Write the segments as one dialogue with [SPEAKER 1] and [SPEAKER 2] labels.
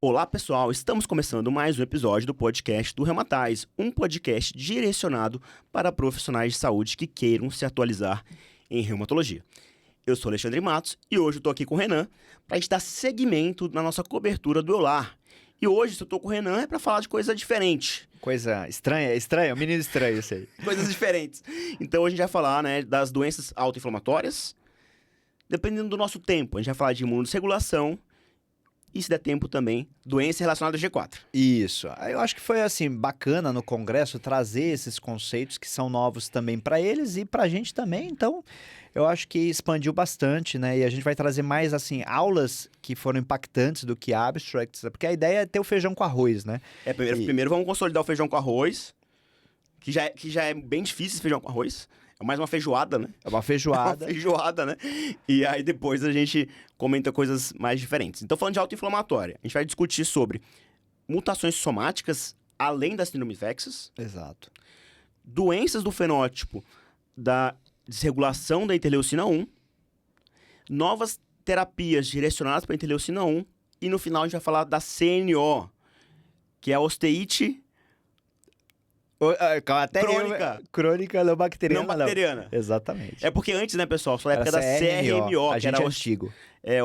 [SPEAKER 1] Olá pessoal, estamos começando mais um episódio do podcast do Reumatais, um podcast direcionado para profissionais de saúde que queiram se atualizar em reumatologia. Eu sou Alexandre Matos e hoje eu estou aqui com o Renan para a gente dar seguimento na nossa cobertura do EULAR. E hoje, se eu estou com o Renan, é para falar de coisa diferente.
[SPEAKER 2] Coisa estranha, um menino estranho isso aí.
[SPEAKER 1] Coisas diferentes. Então, hoje a gente vai falar, das doenças autoinflamatórias, dependendo do nosso tempo. A gente vai falar de imunosregulação e, se der tempo também, doença relacionada ao G4.
[SPEAKER 2] Isso. Eu acho que foi, assim, bacana no congresso trazer esses conceitos que são novos também para eles e para a gente também. Então, eu acho que expandiu bastante, né? E a gente vai trazer mais, assim, aulas que foram impactantes do que abstracts, porque a ideia é ter o feijão com arroz, né?
[SPEAKER 1] Primeiro vamos consolidar o feijão com arroz, que já é bem difícil esse feijão com arroz. É mais uma feijoada, né?
[SPEAKER 2] É uma feijoada.
[SPEAKER 1] É uma feijoada, né? E aí depois a gente comenta coisas mais diferentes. Então, falando de autoinflamatória, a gente vai discutir sobre mutações somáticas além da síndrome VEXAS.
[SPEAKER 2] Exato.
[SPEAKER 1] Doenças do fenótipo da desregulação da interleucina 1. Novas terapias direcionadas para a interleucina 1. E no final a gente vai falar da CNO, que é a osteite
[SPEAKER 2] Crônica não bacteriana.
[SPEAKER 1] não bacteriana.
[SPEAKER 2] Exatamente.
[SPEAKER 1] É porque antes, né, pessoal, só na época da
[SPEAKER 2] CRMO,
[SPEAKER 1] CRMO,
[SPEAKER 2] a
[SPEAKER 1] que
[SPEAKER 2] gente
[SPEAKER 1] era
[SPEAKER 2] é antigo.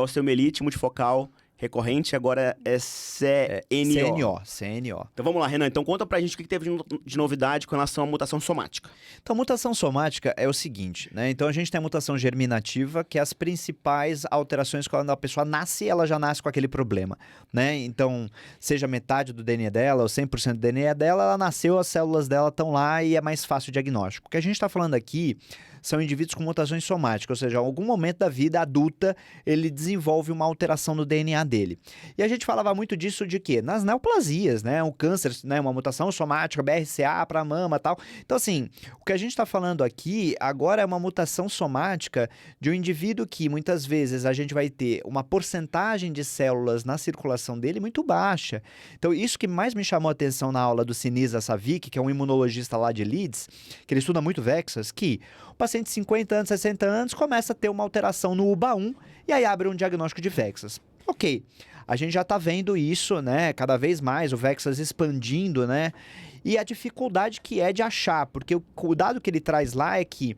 [SPEAKER 1] osteomielite multifocal recorrente, agora é CNO.
[SPEAKER 2] CNO.
[SPEAKER 1] Então vamos lá, Renan. Então conta pra gente o que teve de novidade com relação à mutação somática.
[SPEAKER 2] Então, mutação somática é o seguinte, né? Então, a gente tem a mutação germinativa, que é as principais alterações quando a pessoa nasce, ela já nasce com aquele problema, né? Então, seja metade do DNA dela ou 100% do DNA dela, ela nasceu, as células dela estão lá e é mais fácil o diagnóstico. O que a gente está falando aqui são indivíduos com mutações somáticas, ou seja, em algum momento da vida adulta, ele desenvolve uma alteração no DNA dele. E a gente falava muito disso de quê? Nas neoplasias, né? O câncer, né? Uma mutação somática, BRCA para mama e tal. Então, assim, o que a gente está falando aqui agora é uma mutação somática de um indivíduo que muitas vezes a gente vai ter uma porcentagem de células na circulação dele muito baixa. Então, isso que mais me chamou a atenção na aula do Sinisa Savic, que é um imunologista lá de Leeds, que ele estuda muito VEXAS, que o paciente de 50 anos, 60 anos começa a ter uma alteração no UBA1 e aí abre um diagnóstico de VEXAS. Ok, a gente já está vendo isso, né, cada vez mais, o VEXAS expandindo, né, e a dificuldade que é de achar, porque o dado que ele traz lá é que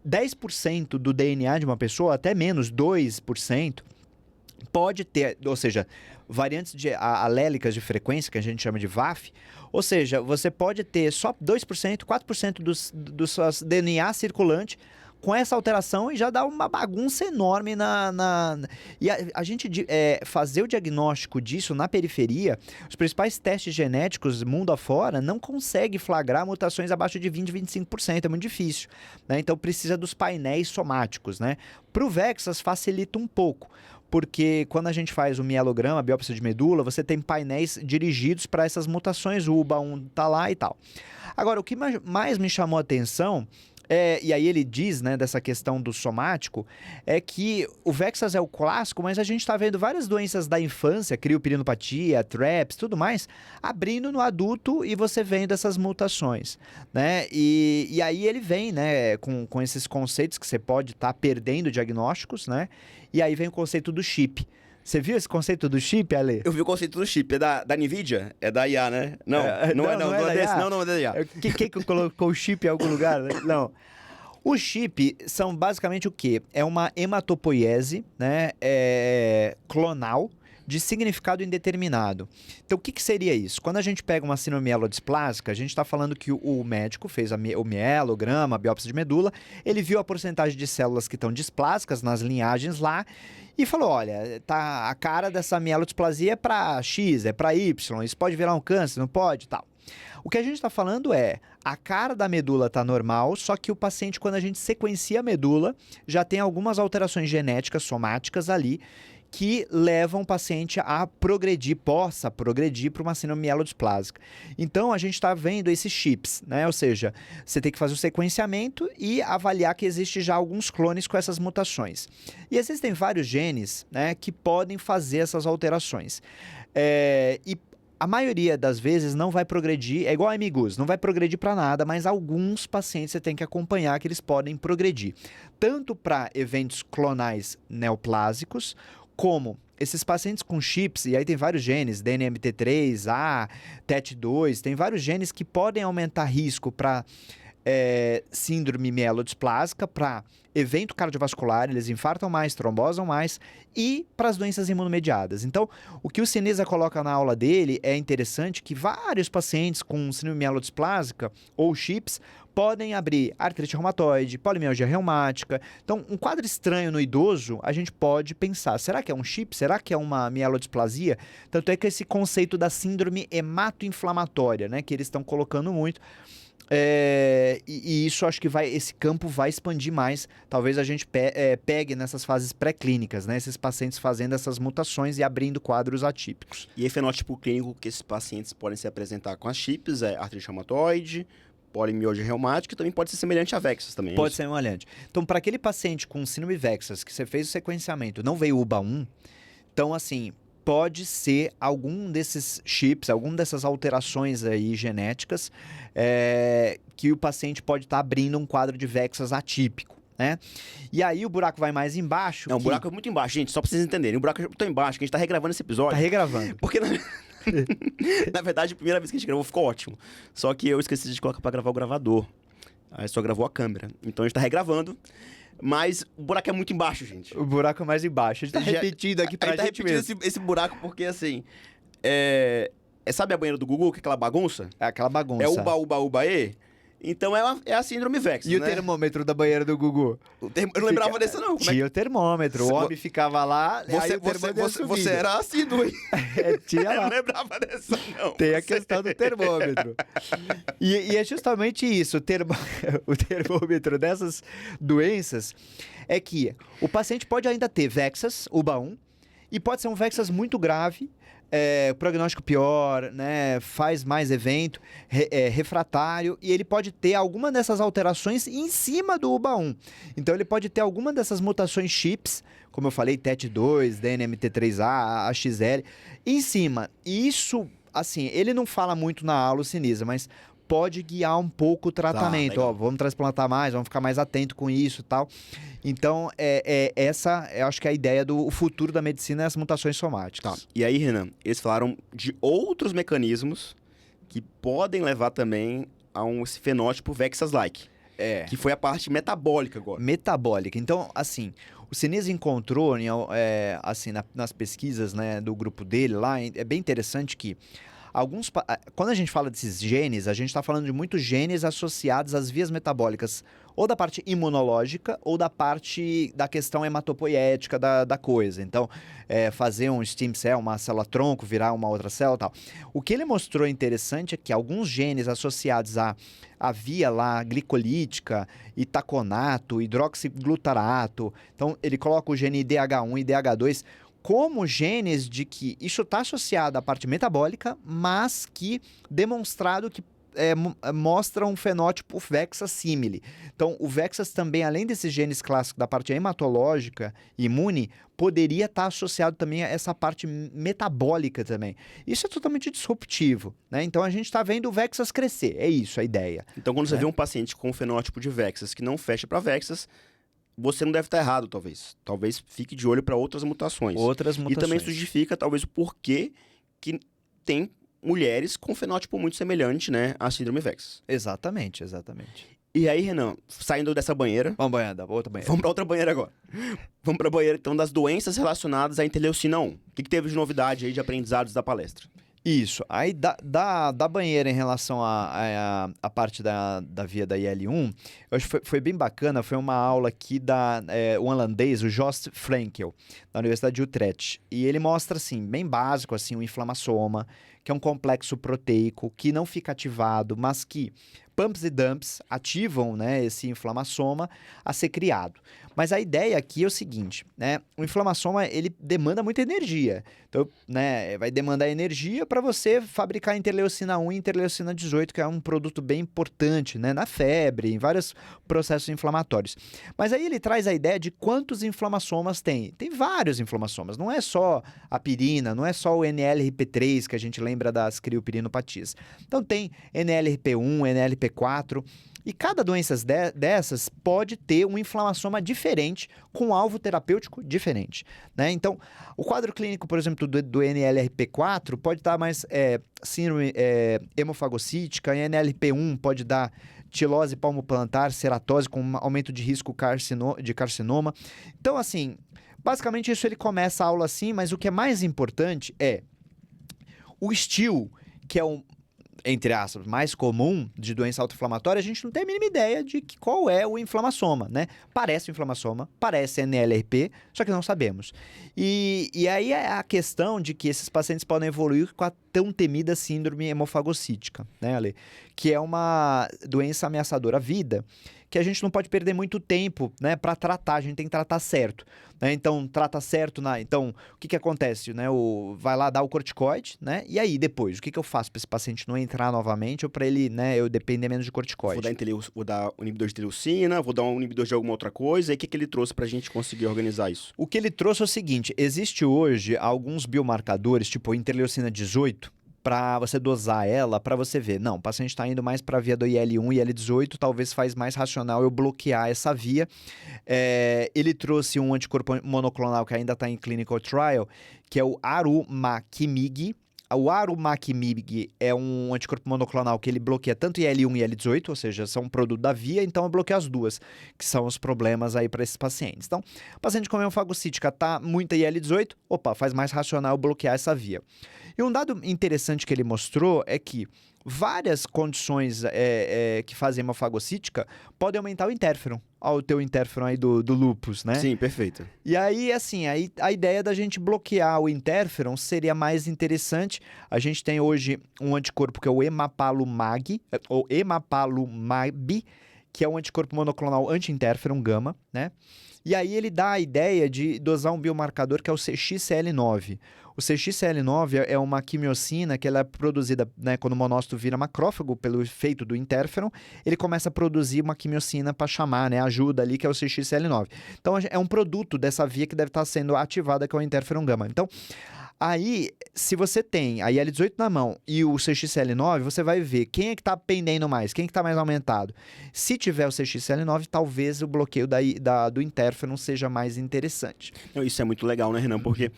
[SPEAKER 2] 10% do DNA de uma pessoa, até menos, 2%, pode ter, ou seja, variantes alélicas de frequência, que a gente chama de VAF, ou seja, você pode ter só 2%, 4% do seu DNA circulante com essa alteração e já dá uma bagunça enorme E a gente fazer o diagnóstico disso na periferia, os principais testes genéticos mundo afora não conseguem flagrar mutações abaixo de 20, 25%, é muito difícil, né? Então precisa dos painéis somáticos, né? Para o VEXAS facilita um pouco, porque quando a gente faz o mielograma, a biópsia de medula, você tem painéis dirigidos para essas mutações, o UBA1 tá lá e tal. Agora, o que mais me chamou a atenção e aí ele diz, né, dessa questão do somático, é que o VEXAS é o clássico, mas a gente está vendo várias doenças da infância, criopirinopatia, TRAPS, tudo mais, abrindo no adulto e você vendo essas mutações, né? E aí ele vem, né, com esses conceitos que você pode estar perdendo diagnósticos, né? E aí vem o conceito do chip. Você viu esse conceito do chip, Ale?
[SPEAKER 1] Eu vi o conceito do chip. É da NVIDIA? É da IA, né? Não é desse. Não é da IA.
[SPEAKER 2] Quem colocou o chip em algum lugar? Não. O chip são basicamente o quê? É uma hematopoiese, né, clonal de significado indeterminado. Então, o que seria isso? Quando a gente pega uma síndrome mielodisplásica, a gente está falando que o médico fez o mielograma, a biópsia de medula, ele viu a porcentagem de células que estão displásicas nas linhagens lá e falou, olha, tá, a cara dessa mielodisplasia é para X, é para Y, isso pode virar um câncer, não pode, tal. O que a gente está falando é, a cara da medula está normal, só que o paciente, quando a gente sequencia a medula, já tem algumas alterações genéticas, somáticas ali, que levam o paciente a possa progredir para uma síndrome mielodisplásica. Então, a gente está vendo esses chips, né? Ou seja, você tem que fazer o sequenciamento e avaliar que existe já alguns clones com essas mutações. E existem vários genes, né, que podem fazer essas alterações. E a maioria das vezes não vai progredir, é igual a MGUS, não vai progredir para nada, mas alguns pacientes você tem que acompanhar que eles podem progredir. Tanto para eventos clonais neoplásicos, como esses pacientes com chips, e aí tem vários genes, DNMT3, A, TET2, tem vários genes que podem aumentar risco para síndrome mielodisplásica, para evento cardiovascular, eles infartam mais, trombosam mais, e para as doenças imunomediadas. Então, o que o Sinisa coloca na aula dele é interessante que vários pacientes com síndrome mielodisplásica ou chips podem abrir artrite reumatoide, polimialgia reumática. Então, um quadro estranho no idoso, a gente pode pensar, será que é um chip? Será que é uma mielodisplasia? Tanto é que esse conceito da síndrome hematoinflamatória, né, que eles estão colocando muito, e isso acho que esse campo vai expandir mais. Talvez a gente pegue nessas fases pré-clínicas, né? Esses pacientes fazendo essas mutações e abrindo quadros atípicos.
[SPEAKER 1] E o fenótipo clínico que esses pacientes podem se apresentar com as chips é artrite reumatoide, polimialgia reumática, e também pode ser semelhante a VEXAS também.
[SPEAKER 2] Pode ser semelhante. Então, para aquele paciente com síndrome VEXAS, que você fez o sequenciamento, não veio UBA1, então, assim, pode ser algum desses chips, alguma dessas alterações aí genéticas, que o paciente pode estar abrindo um quadro de VEXAS atípico, né? E aí o buraco vai mais embaixo.
[SPEAKER 1] Não, o buraco é muito embaixo, gente, só pra vocês entenderem. O buraco é tão embaixo que a gente tá regravando esse episódio.
[SPEAKER 2] Tá regravando.
[SPEAKER 1] Porque, na verdade, a primeira vez que a gente gravou ficou ótimo. Só que eu esqueci de colocar pra gravar o gravador. Aí só gravou a câmera. Então a gente tá regravando. Mas o buraco é muito embaixo, gente.
[SPEAKER 2] O buraco é mais embaixo. A gente tá repetindo aqui pra gente
[SPEAKER 1] repetindo
[SPEAKER 2] mesmo.
[SPEAKER 1] esse buraco porque, assim... sabe a banheira do Gugu, que é aquela bagunça?
[SPEAKER 2] É aquela bagunça.
[SPEAKER 1] É uba, uba, ubaê. Então é a síndrome VEXAS,
[SPEAKER 2] E
[SPEAKER 1] né?
[SPEAKER 2] o termômetro da banheira do Gugu?
[SPEAKER 1] Eu não lembrava dessa, não.
[SPEAKER 2] Tinha o termômetro. O homem ficava lá, aí o termômetro
[SPEAKER 1] você era assíduo, hein?
[SPEAKER 2] Tinha
[SPEAKER 1] Eu
[SPEAKER 2] lá.
[SPEAKER 1] não lembrava dessa, não.
[SPEAKER 2] Tem a questão do termômetro. E é justamente isso, o termômetro dessas doenças é que o paciente pode ainda ter VEXAS, UBA1, e pode ser um VEXAS muito grave, prognóstico pior, né, faz mais evento, refratário, e ele pode ter alguma dessas alterações em cima do UBA1. Então ele pode ter alguma dessas mutações chips, como eu falei, TET2, DNMT3A, AXL, em cima. E isso, assim, ele não fala muito na aula, o Sinisa, mas pode guiar um pouco o tratamento. Ó, vamos transplantar mais, vamos ficar mais atento com isso e tal. Então, essa, eu acho que é a ideia do futuro da medicina é as mutações somáticas.
[SPEAKER 1] Tá. E aí, Renan, eles falaram de outros mecanismos que podem levar também a esse fenótipo VEXAS-like. Que foi a parte metabólica agora.
[SPEAKER 2] Metabólica. Então, assim, o Sinisa encontrou, assim, nas pesquisas, né, do grupo dele lá, é bem interessante que quando a gente fala desses genes, a gente está falando de muitos genes associados às vias metabólicas, ou da parte imunológica, ou da parte da questão hematopoética da coisa. Então, fazer um stem cell, uma célula-tronco, virar uma outra célula e tal. O que ele mostrou interessante é que alguns genes associados à via lá glicolítica, itaconato, hidroxiglutarato, então ele coloca o gene IDH1 e IDH2 como genes de que isso está associado à parte metabólica, mas que demonstrado que mostra um fenótipo VEXAS simile. Então, o VEXAS também, além desses genes clássicos da parte hematológica e imune, poderia estar associado também a essa parte metabólica também. Isso é totalmente disruptivo, né? Então, a gente está vendo o VEXAS crescer, é isso a ideia.
[SPEAKER 1] Então, quando você vê um paciente com um fenótipo de VEXAS que não fecha para VEXAS, você não deve estar errado, talvez. Talvez fique de olho para outras mutações. E também isso justifica, talvez, o porquê que tem mulheres com fenótipo muito semelhante, né, à síndrome VEXAS.
[SPEAKER 2] Exatamente, exatamente.
[SPEAKER 1] E aí, Renan, saindo dessa banheira...
[SPEAKER 2] Vamos outra banheira.
[SPEAKER 1] Vamos para outra banheira agora. Vamos para a banheira, então, das doenças relacionadas à interleucina 1. O que teve de novidade aí de aprendizados da palestra?
[SPEAKER 2] Isso. Aí, da banheira em relação à parte da via da IL-1, eu acho que foi bem bacana. Foi uma aula aqui um holandês, o Joost Frenkel, da Universidade de Utrecht. E ele mostra, assim, bem básico, assim, o inflamassoma, que é um complexo proteico que não fica ativado, mas que pumps e dumps ativam, né, esse inflamassoma a ser criado. Mas a ideia aqui é o seguinte, né? O inflamassoma, ele demanda muita energia. Então, né, vai demandar energia para você fabricar interleucina 1 e interleucina 18, que é um produto bem importante, né, na febre, em vários processos inflamatórios. Mas aí ele traz a ideia de quantos inflamassomas tem. Tem vários inflamassomas, não é só a pirina, não é só o NLRP3, que a gente lembra das criopirinopatias. Então tem NLRP1, NLP4, NLRP4. E cada doença dessas pode ter um inflamassoma diferente, com um alvo terapêutico diferente, né? Então, o quadro clínico, por exemplo, do NLRP4 pode dar mais síndrome hemofagocítica, e NLRP1 pode dar tilose palmoplantar, ceratose, com um aumento de risco de carcinoma. Então, assim, basicamente isso ele começa a aula assim, mas o que é mais importante é o estilo, que é o, entre aspas, mais comum de doença autoinflamatória, a gente não tem a mínima ideia de qual é o inflamassoma, né? Parece o inflamassoma, parece NLRP, só que não sabemos. E aí é a questão de que esses pacientes podem evoluir com a tão temida síndrome hemofagocítica, né, Ale? Que é uma doença ameaçadora à vida, que a gente não pode perder muito tempo, né, para tratar, a gente tem que tratar certo, né? Então, trata certo, então, o que acontece, né? Vai lá dar o corticoide, né? E aí, depois, o que eu faço para esse paciente não entrar novamente ou para ele, né, eu depender menos de corticoide?
[SPEAKER 1] Vou dar um inibidor de interleucina, vou dar um inibidor de alguma outra coisa, e o que ele trouxe para a gente conseguir organizar isso?
[SPEAKER 2] O que ele trouxe é o seguinte, existe hoje alguns biomarcadores, tipo interleucina 18, para você dosar ela, para você ver, não, o paciente está indo mais para a via do IL-1 e IL-18, talvez faz mais racional eu bloquear essa via. Ele trouxe um anticorpo monoclonal que ainda está em clinical trial, que é o Arumakimig. O Arumakimig é um anticorpo monoclonal que ele bloqueia tanto IL-1 e IL-18, ou seja, são um produto da via, então eu bloqueio as duas, que são os problemas aí para esses pacientes. Então, o paciente com hemofagocítica tá muita IL-18, faz mais racional bloquear essa via. E um dado interessante que ele mostrou é que várias condições que fazem hemofagocítica podem aumentar o interferon, o teu interferon aí do lúpus, né?
[SPEAKER 1] Sim, perfeito.
[SPEAKER 2] E aí, assim, a ideia da gente bloquear o interferon seria mais interessante. A gente tem hoje um anticorpo que é o emapalumab, ou emapalumab, que é um anticorpo monoclonal anti-interferon gama, né? E aí ele dá a ideia de dosar um biomarcador que é o CXCL9. O CXCL9 é uma quimiocina que ela é produzida, né, quando o monócito vira macrófago pelo efeito do interferon, ele começa a produzir uma quimiocina para chamar, né, ajuda ali, que é o CXCL9. Então é um produto dessa via que deve estar sendo ativada, que é o interferon gama. Então, aí, se você tem a IL-18 na mão e o CXCL9, você vai ver quem é que está pendendo mais, quem é que está mais aumentado. Se tiver o CXCL9, talvez o bloqueio do interferon seja mais interessante.
[SPEAKER 1] Isso é muito legal, né, Renan? Porque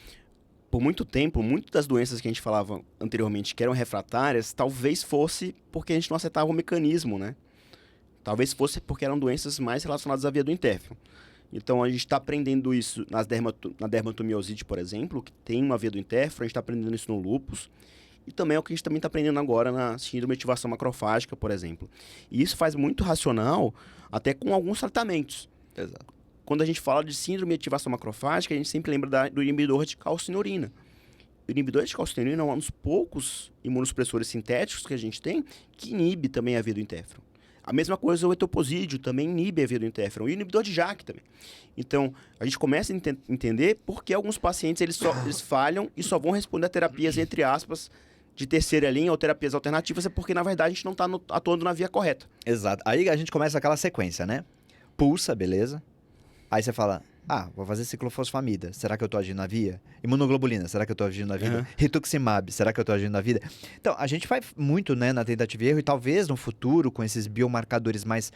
[SPEAKER 1] por muito tempo, muitas das doenças que a gente falava anteriormente que eram refratárias, talvez fosse porque a gente não acertava o mecanismo, né? Talvez fosse porque eram doenças mais relacionadas à via do interferon. Então, a gente está aprendendo isso na dermatomiosite, por exemplo, que tem uma via do interferon, a gente está aprendendo isso no lúpus, e também é o que a gente também está aprendendo agora na síndrome de ativação macrofágica, por exemplo. E isso faz muito racional, até com alguns tratamentos.
[SPEAKER 2] Exato.
[SPEAKER 1] Quando a gente fala de síndrome de ativação macrofágica, a gente sempre lembra do inibidor de calcinurina. O inibidor de calcinurina é um dos poucos imunossupressores sintéticos que a gente tem que inibe também a via do interferon. A mesma coisa o etoposídeo também inibe a via do interferon. E o inibidor de JAK também. Então, a gente começa a entender por que alguns pacientes eles falham e só vão responder a terapias, entre aspas, de terceira linha ou terapias alternativas, é porque, na verdade, a gente não está atuando na via correta.
[SPEAKER 2] Exato. Aí a gente começa aquela sequência, né? Pulsa, beleza. Aí você fala, vou fazer ciclofosfamida, será que eu tô agindo na via? Imunoglobulina, será que eu tô agindo na vida? Rituximab, será que eu tô agindo na vida? Então, a gente vai muito, né, na tentativa e erro, e talvez no futuro, com esses biomarcadores mais,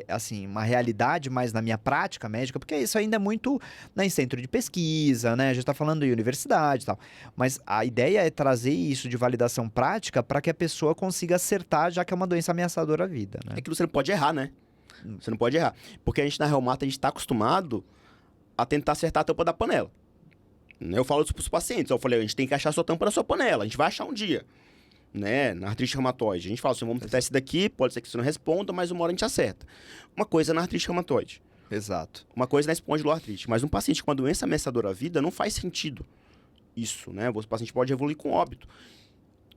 [SPEAKER 2] assim, uma realidade mais na minha prática médica, porque isso ainda é muito, né, em centro de pesquisa, né, a gente tá falando de universidade e tal, mas a ideia é trazer isso de validação prática para que a pessoa consiga acertar, já que é uma doença ameaçadora à vida, né?
[SPEAKER 1] É que você não pode errar, né? Você não pode errar. Porque a gente na Reumato, a gente está acostumado a tentar acertar a tampa da panela. Eu falo isso para os pacientes. Eu falei, a gente tem que achar a sua tampa na sua panela. A gente vai achar um dia. Né? Na artrite reumatoide. A gente fala assim, vamos tentar esse daqui, pode ser que você não responda, mas uma hora a gente acerta. Uma coisa na artrite reumatoide.
[SPEAKER 2] Exato.
[SPEAKER 1] Uma coisa na espondiloartrite. Mas um paciente com uma doença ameaçadora à vida não faz sentido isso, né? O paciente pode evoluir com óbito.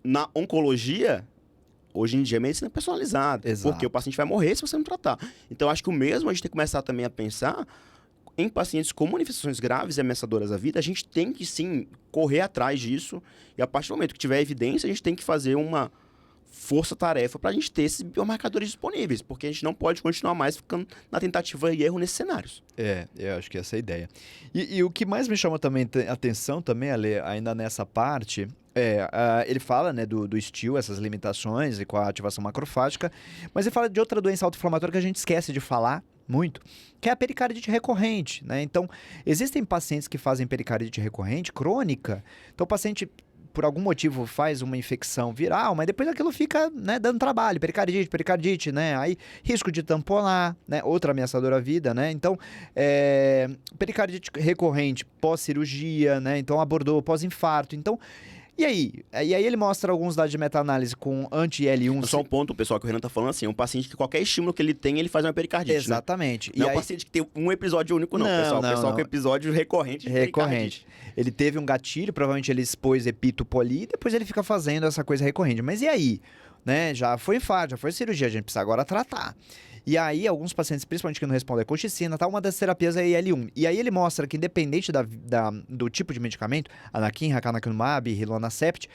[SPEAKER 1] Na oncologia, hoje em dia, a medicina é personalizada.
[SPEAKER 2] Exato.
[SPEAKER 1] Porque o paciente vai morrer se você não tratar. Então, acho que o mesmo a gente tem que começar também a pensar em pacientes com manifestações graves e ameaçadoras à vida. A gente tem que, sim, correr atrás disso. E a partir do momento que tiver evidência, a gente tem que fazer uma força-tarefa para a gente ter esses biomarcadores disponíveis. Porque a gente não pode continuar mais ficando na tentativa e erro nesses cenários.
[SPEAKER 2] Eu acho que essa é a ideia. E o que mais me chama também atenção também, Ale, ainda nessa parte... Ele fala, né, do estilo, essas limitações e com a ativação macrofágica, mas ele fala de outra doença autoinflamatória que a gente esquece de falar muito, que é a pericardite recorrente, né? Então, existem pacientes que fazem pericardite recorrente crônica, então o paciente por algum motivo faz uma infecção viral, mas depois aquilo fica, né, dando trabalho, pericardite, né? Aí risco de tamponar, né? Outra ameaçadora à vida, né? Então, pericardite recorrente pós-cirurgia, né? Então abordou pós-infarto. Então, e aí ele mostra alguns dados de meta-análise com anti-L1.
[SPEAKER 1] Só um ponto, pessoal, que o Renan tá falando assim, um paciente que qualquer estímulo que ele tem, ele faz uma pericardite,
[SPEAKER 2] Exatamente.
[SPEAKER 1] Né? Não é um paciente que tem um episódio único, não, pessoal. O pessoal com episódio recorrente de pericardite.
[SPEAKER 2] Ele teve um gatilho, provavelmente ele expôs epitopoli, e depois ele fica fazendo essa coisa recorrente. Mas e aí? Né? Já foi infarto, já foi cirurgia, a gente precisa agora tratar. E aí, alguns pacientes, principalmente que não respondem a colchicina, uma das terapias é IL-1. E aí ele mostra que, independente do tipo de medicamento, anakinra, canakinumab, rilonacept,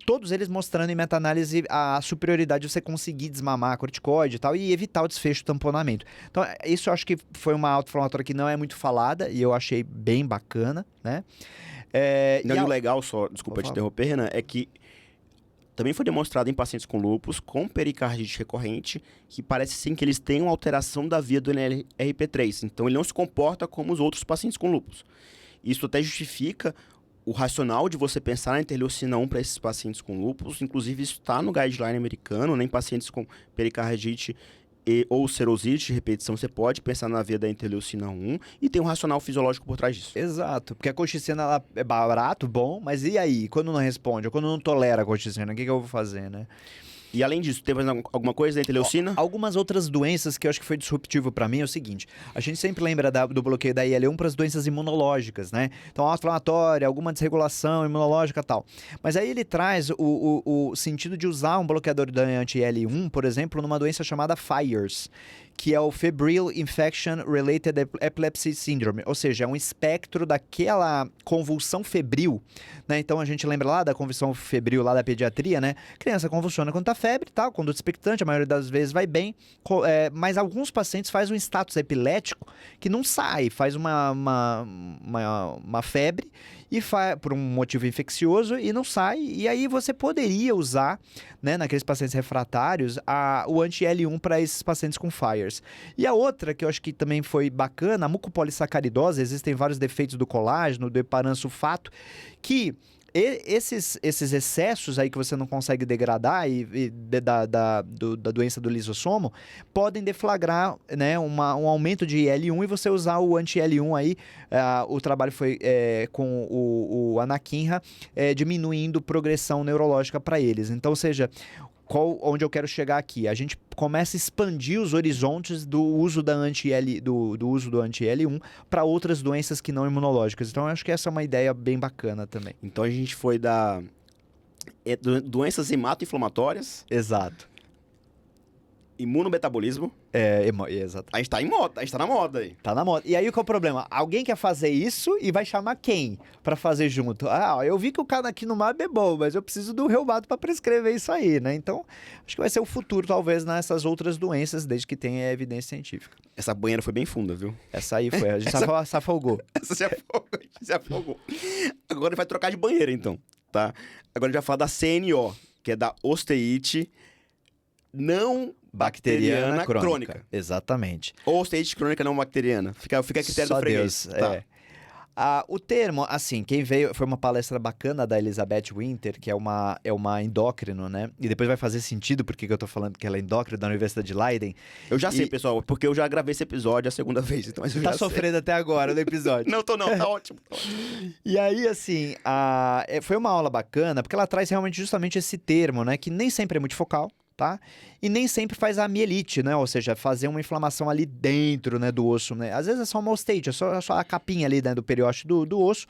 [SPEAKER 2] todos eles mostrando em meta-análise a superioridade de você conseguir desmamar a corticoide e tal, e evitar o desfecho do tamponamento. Então, isso eu acho que foi uma autoinflamatória que não é muito falada, e eu achei bem bacana, né?
[SPEAKER 1] E o legal, só, desculpa te interromper, Renan, é que também foi demonstrado em pacientes com lúpus, com pericardite recorrente, que parece sim que eles têm uma alteração da via do NLRP3. Então, ele não se comporta como os outros pacientes com lúpus. Isso até justifica o racional de você pensar na interleucina 1 para esses pacientes com lúpus. Inclusive, isso está no guideline americano, né? Em pacientes com pericardite ou serosite de repetição, você pode pensar na via da interleucina 1 e tem um racional fisiológico por trás disso.
[SPEAKER 2] Exato, porque a colchicina ela é barato, bom, mas e aí? Quando não responde, ou quando não tolera a colchicina, o que eu vou fazer, né?
[SPEAKER 1] E além disso, teve alguma coisa da interleucina?
[SPEAKER 2] Algumas outras doenças que eu acho que foi disruptivo para mim é o seguinte, a gente sempre lembra do bloqueio da IL-1 para as doenças imunológicas, né? Então, autoinflamatória, alguma desregulação imunológica e tal. Mas aí ele traz o sentido de usar um bloqueador da anti-IL-1, por exemplo, numa doença chamada FIRES, que é o Febrile Infection Related Epilepsy Syndrome, ou seja, é um espectro daquela convulsão febril, né? Então a gente lembra lá da convulsão febril lá da pediatria, né? Criança convulsiona quando tá febre, tal, conduta expectante, a maioria das vezes vai bem, mas alguns pacientes fazem um status epilético que não sai, faz uma febre e por um motivo infeccioso e não sai, e aí você poderia usar, né, naqueles pacientes refratários, o anti-L1 para esses pacientes com FIRES. E a outra, que eu acho que também foi bacana, a mucopolissacaridose, existem vários defeitos do colágeno, do heparansulfato, que esses excessos aí que você não consegue degradar da doença do lisossomo podem deflagrar, né, um aumento de L1 e você usar o anti-L1 aí, o trabalho foi com o anakinra, diminuindo progressão neurológica para eles. Então, ou seja, onde eu quero chegar aqui? A gente começa a expandir os horizontes do uso do uso do anti-L1 para outras doenças que não imunológicas. Então, eu acho que essa é uma ideia bem bacana também.
[SPEAKER 1] Então, a gente foi da doenças hemato-inflamatórias.
[SPEAKER 2] Exato.
[SPEAKER 1] Imunometabolismo.
[SPEAKER 2] Exato.
[SPEAKER 1] A gente tá em moda, a gente tá na moda aí.
[SPEAKER 2] Tá na moda. E aí, qual é o problema? Alguém quer fazer isso e vai chamar quem pra fazer junto? Eu vi que o canakinumab é bom, mas eu preciso do reumato pra prescrever isso aí, né? Então, acho que vai ser o futuro, talvez, nessas outras doenças, desde que tenha evidência científica.
[SPEAKER 1] Essa banheira foi bem funda, viu?
[SPEAKER 2] Essa aí foi, a gente se afogou.
[SPEAKER 1] Essa se afogou. Agora a gente vai trocar de banheira, então, tá? Agora a gente vai falar da CNO, que é da osteite não bacteriana crônica.
[SPEAKER 2] Exatamente.
[SPEAKER 1] Ou osteite crônica não bacteriana. Fica a critério
[SPEAKER 2] Só
[SPEAKER 1] do freguês.
[SPEAKER 2] Deus, o termo, assim, quem veio, foi uma palestra bacana da Elizabeth Winter, que é uma endócrino, né? E depois vai fazer sentido porque eu tô falando que ela é endócrino da Universidade de Leiden.
[SPEAKER 1] Eu já sei, pessoal, porque eu já gravei esse episódio a segunda vez, então eu
[SPEAKER 2] tá
[SPEAKER 1] já
[SPEAKER 2] sofrendo
[SPEAKER 1] sei.
[SPEAKER 2] até agora no episódio.
[SPEAKER 1] Não, tá ótimo.
[SPEAKER 2] E aí, assim, foi uma aula bacana, porque ela traz realmente justamente esse termo, né? Que nem sempre é multifocal, tá? E nem sempre faz a mielite, né? Ou seja, fazer uma inflamação ali dentro, né, do osso, né? Às vezes é só uma osteite, é só a capinha ali, né, do periósteo do osso.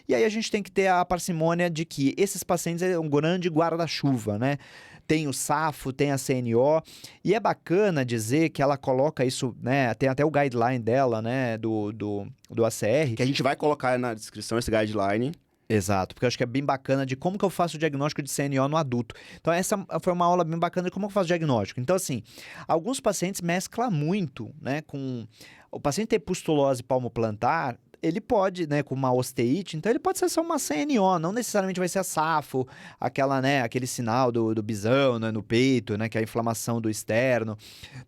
[SPEAKER 2] E aí a gente tem que ter a parcimônia de que esses pacientes é um grande guarda-chuva, né? Tem o SAFO, tem a CNO, e é bacana dizer que ela coloca isso, né? Tem até o guideline dela, né, do ACR.
[SPEAKER 1] Que a gente vai colocar na descrição esse guideline.
[SPEAKER 2] Exato, porque eu acho que é bem bacana de como que eu faço o diagnóstico de CNO no adulto. Então essa foi uma aula bem bacana de como eu faço o diagnóstico. Então assim, alguns pacientes mesclam muito, né, com... O paciente ter pustulose palmoplantar ele pode, né, com uma osteite, então ele pode ser só uma CNO, não necessariamente vai ser a SAFO, aquela, né, aquele sinal do bisão, né, no peito, né, que é a inflamação do externo,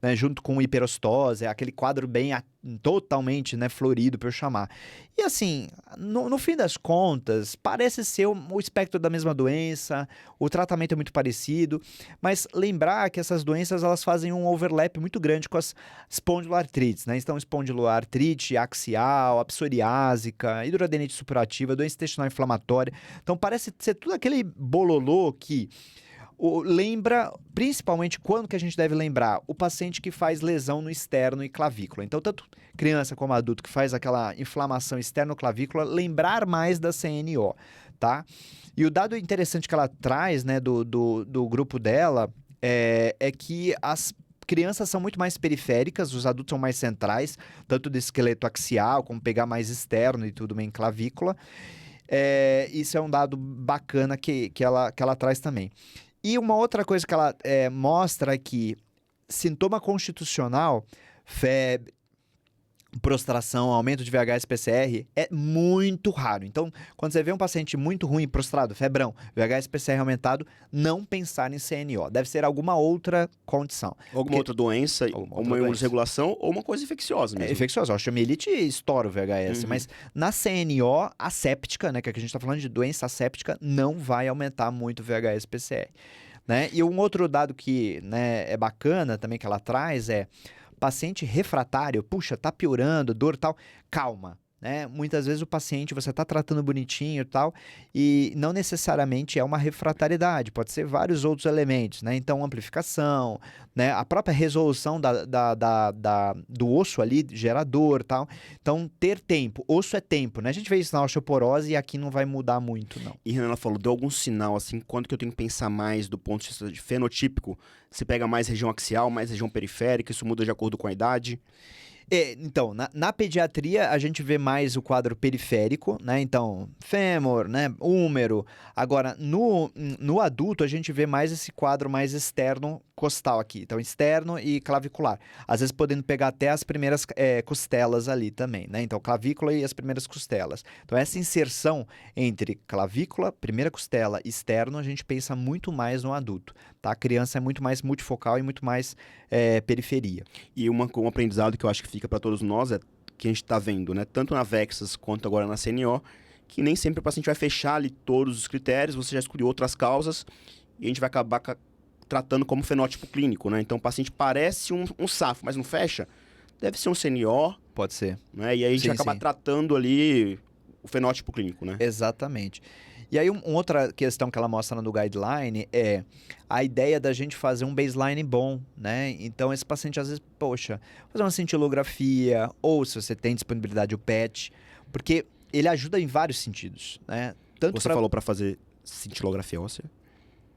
[SPEAKER 2] né, junto com hiperostose, aquele quadro bem totalmente, né, florido, para eu chamar. E assim, no fim das contas, parece ser o espectro da mesma doença, o tratamento é muito parecido, mas lembrar que essas doenças elas fazem um overlap muito grande com as espondiloartrites, né? Então, espondiloartrite axial, a psoriásica, hidroadenite supurativa, doença intestinal inflamatória. Então, parece ser tudo aquele bololô que lembra, principalmente quando que a gente deve lembrar? O paciente que faz lesão no externo e clavícula. Então, tanto criança como adulto que faz aquela inflamação externo-clavícula, lembrar mais da CNO, tá? E o dado interessante que ela traz, né, do grupo dela, é que as crianças são muito mais periféricas, os adultos são mais centrais, tanto do esqueleto axial, como pegar mais externo e tudo bem em clavícula. Isso é um dado bacana que ela traz também. E uma outra coisa que ela mostra é que sintoma constitucional, febre, prostração, aumento de VHS-PCR é muito raro. Então, quando você vê um paciente muito ruim, prostrado, febrão, VHS-PCR aumentado, não pensar em CNO. Deve ser alguma outra condição.
[SPEAKER 1] Alguma outra doença, uma desregulação ou uma coisa infecciosa mesmo.
[SPEAKER 2] Infecciosa. A osteomielite estoura o VHS, mas na CNO, asséptica, né, que aqui a gente está falando de doença asséptica, não vai aumentar muito o VHS-PCR. Né? E um outro dado que, né, é bacana também que ela traz é paciente refratário, puxa, tá piorando, dor e tal, calma, né? Muitas vezes o paciente, você tá tratando bonitinho e tal, e não necessariamente é uma refratariedade, pode ser vários outros elementos, né? Então, amplificação, né? A própria resolução do osso ali, gerador e tal. Então, ter tempo, osso é tempo, né? A gente vê isso na osteoporose e aqui não vai mudar muito, não.
[SPEAKER 1] E Renan, ela falou, deu algum sinal, assim, quanto que eu tenho que pensar mais do ponto de vista de fenotípico? Se pega mais região axial, mais região periférica, isso muda de acordo com a idade?
[SPEAKER 2] Então, na pediatria, a gente vê mais o quadro periférico, né? Então, fêmur, né? Húmero. Agora, no adulto, a gente vê mais esse quadro mais externo costal aqui. Então, externo e clavicular. Às vezes, podendo pegar até as primeiras costelas ali também, né? Então, clavícula e as primeiras costelas. Então, essa inserção entre clavícula, primeira costela e externo, a gente pensa muito mais no adulto, tá? A criança é muito mais multifocal e muito mais periferia.
[SPEAKER 1] E um aprendizado que eu acho que fica para todos nós é que a gente está vendo, né? Tanto na Vexas quanto agora na CNO, que nem sempre o paciente vai fechar ali todos os critérios, você já escolheu outras causas e a gente vai acabar tratando como fenótipo clínico, né? Então o paciente parece um SAFO, mas não fecha, deve ser um CNO.
[SPEAKER 2] Pode ser.
[SPEAKER 1] Né? E aí a gente acaba tratando ali o fenótipo clínico, né?
[SPEAKER 2] Exatamente. E aí, uma outra questão que ela mostra no guideline é a ideia da gente fazer um baseline bom, né? Então, esse paciente, às vezes, poxa, fazer uma cintilografia, ou se você tem disponibilidade, o PET, porque ele ajuda em vários sentidos, né?
[SPEAKER 1] Você falou para fazer cintilografia óssea?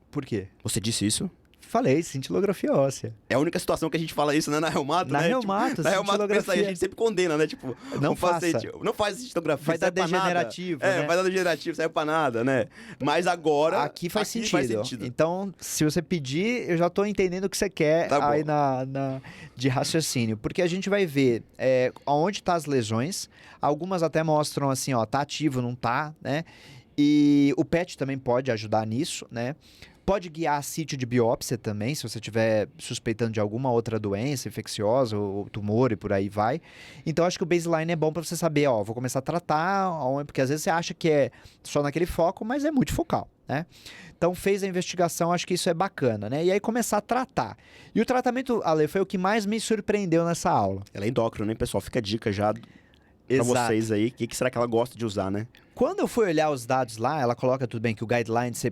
[SPEAKER 2] Por quê?
[SPEAKER 1] Você disse isso?
[SPEAKER 2] Falei, cintilografia óssea.
[SPEAKER 1] É a única situação que a gente fala isso, né? Na reumato,
[SPEAKER 2] né?
[SPEAKER 1] Na
[SPEAKER 2] reumato,
[SPEAKER 1] na reumato, pensa aí, a gente sempre condena, né? Tipo,
[SPEAKER 2] não faça.
[SPEAKER 1] Não faz cintilografia,
[SPEAKER 2] vai dar degenerativo, né?
[SPEAKER 1] Vai dar degenerativo, serve pra nada, né? Mas agora...
[SPEAKER 2] Aqui faz sentido. Então, se você pedir, eu já tô entendendo o que você quer aí de raciocínio. Porque a gente vai ver onde tá as lesões. Algumas até mostram assim, ó, tá ativo, não tá, né? E o PET também pode ajudar nisso, né? Pode guiar sítio de biópsia também, se você estiver suspeitando de alguma outra doença infecciosa ou tumor e por aí vai. Então, acho que o baseline é bom para você saber, ó, vou começar a tratar, porque às vezes você acha que é só naquele foco, mas é multifocal, né? Então, fez a investigação, acho que isso é bacana, né? E aí, começar a tratar. E o tratamento, Ale, foi o que mais me surpreendeu nessa aula.
[SPEAKER 1] Ela é endócrina, né, pessoal? Fica a dica já para vocês aí. O que será que ela gosta de usar, né?
[SPEAKER 2] Quando eu fui olhar os dados lá, ela coloca tudo bem que o guideline, você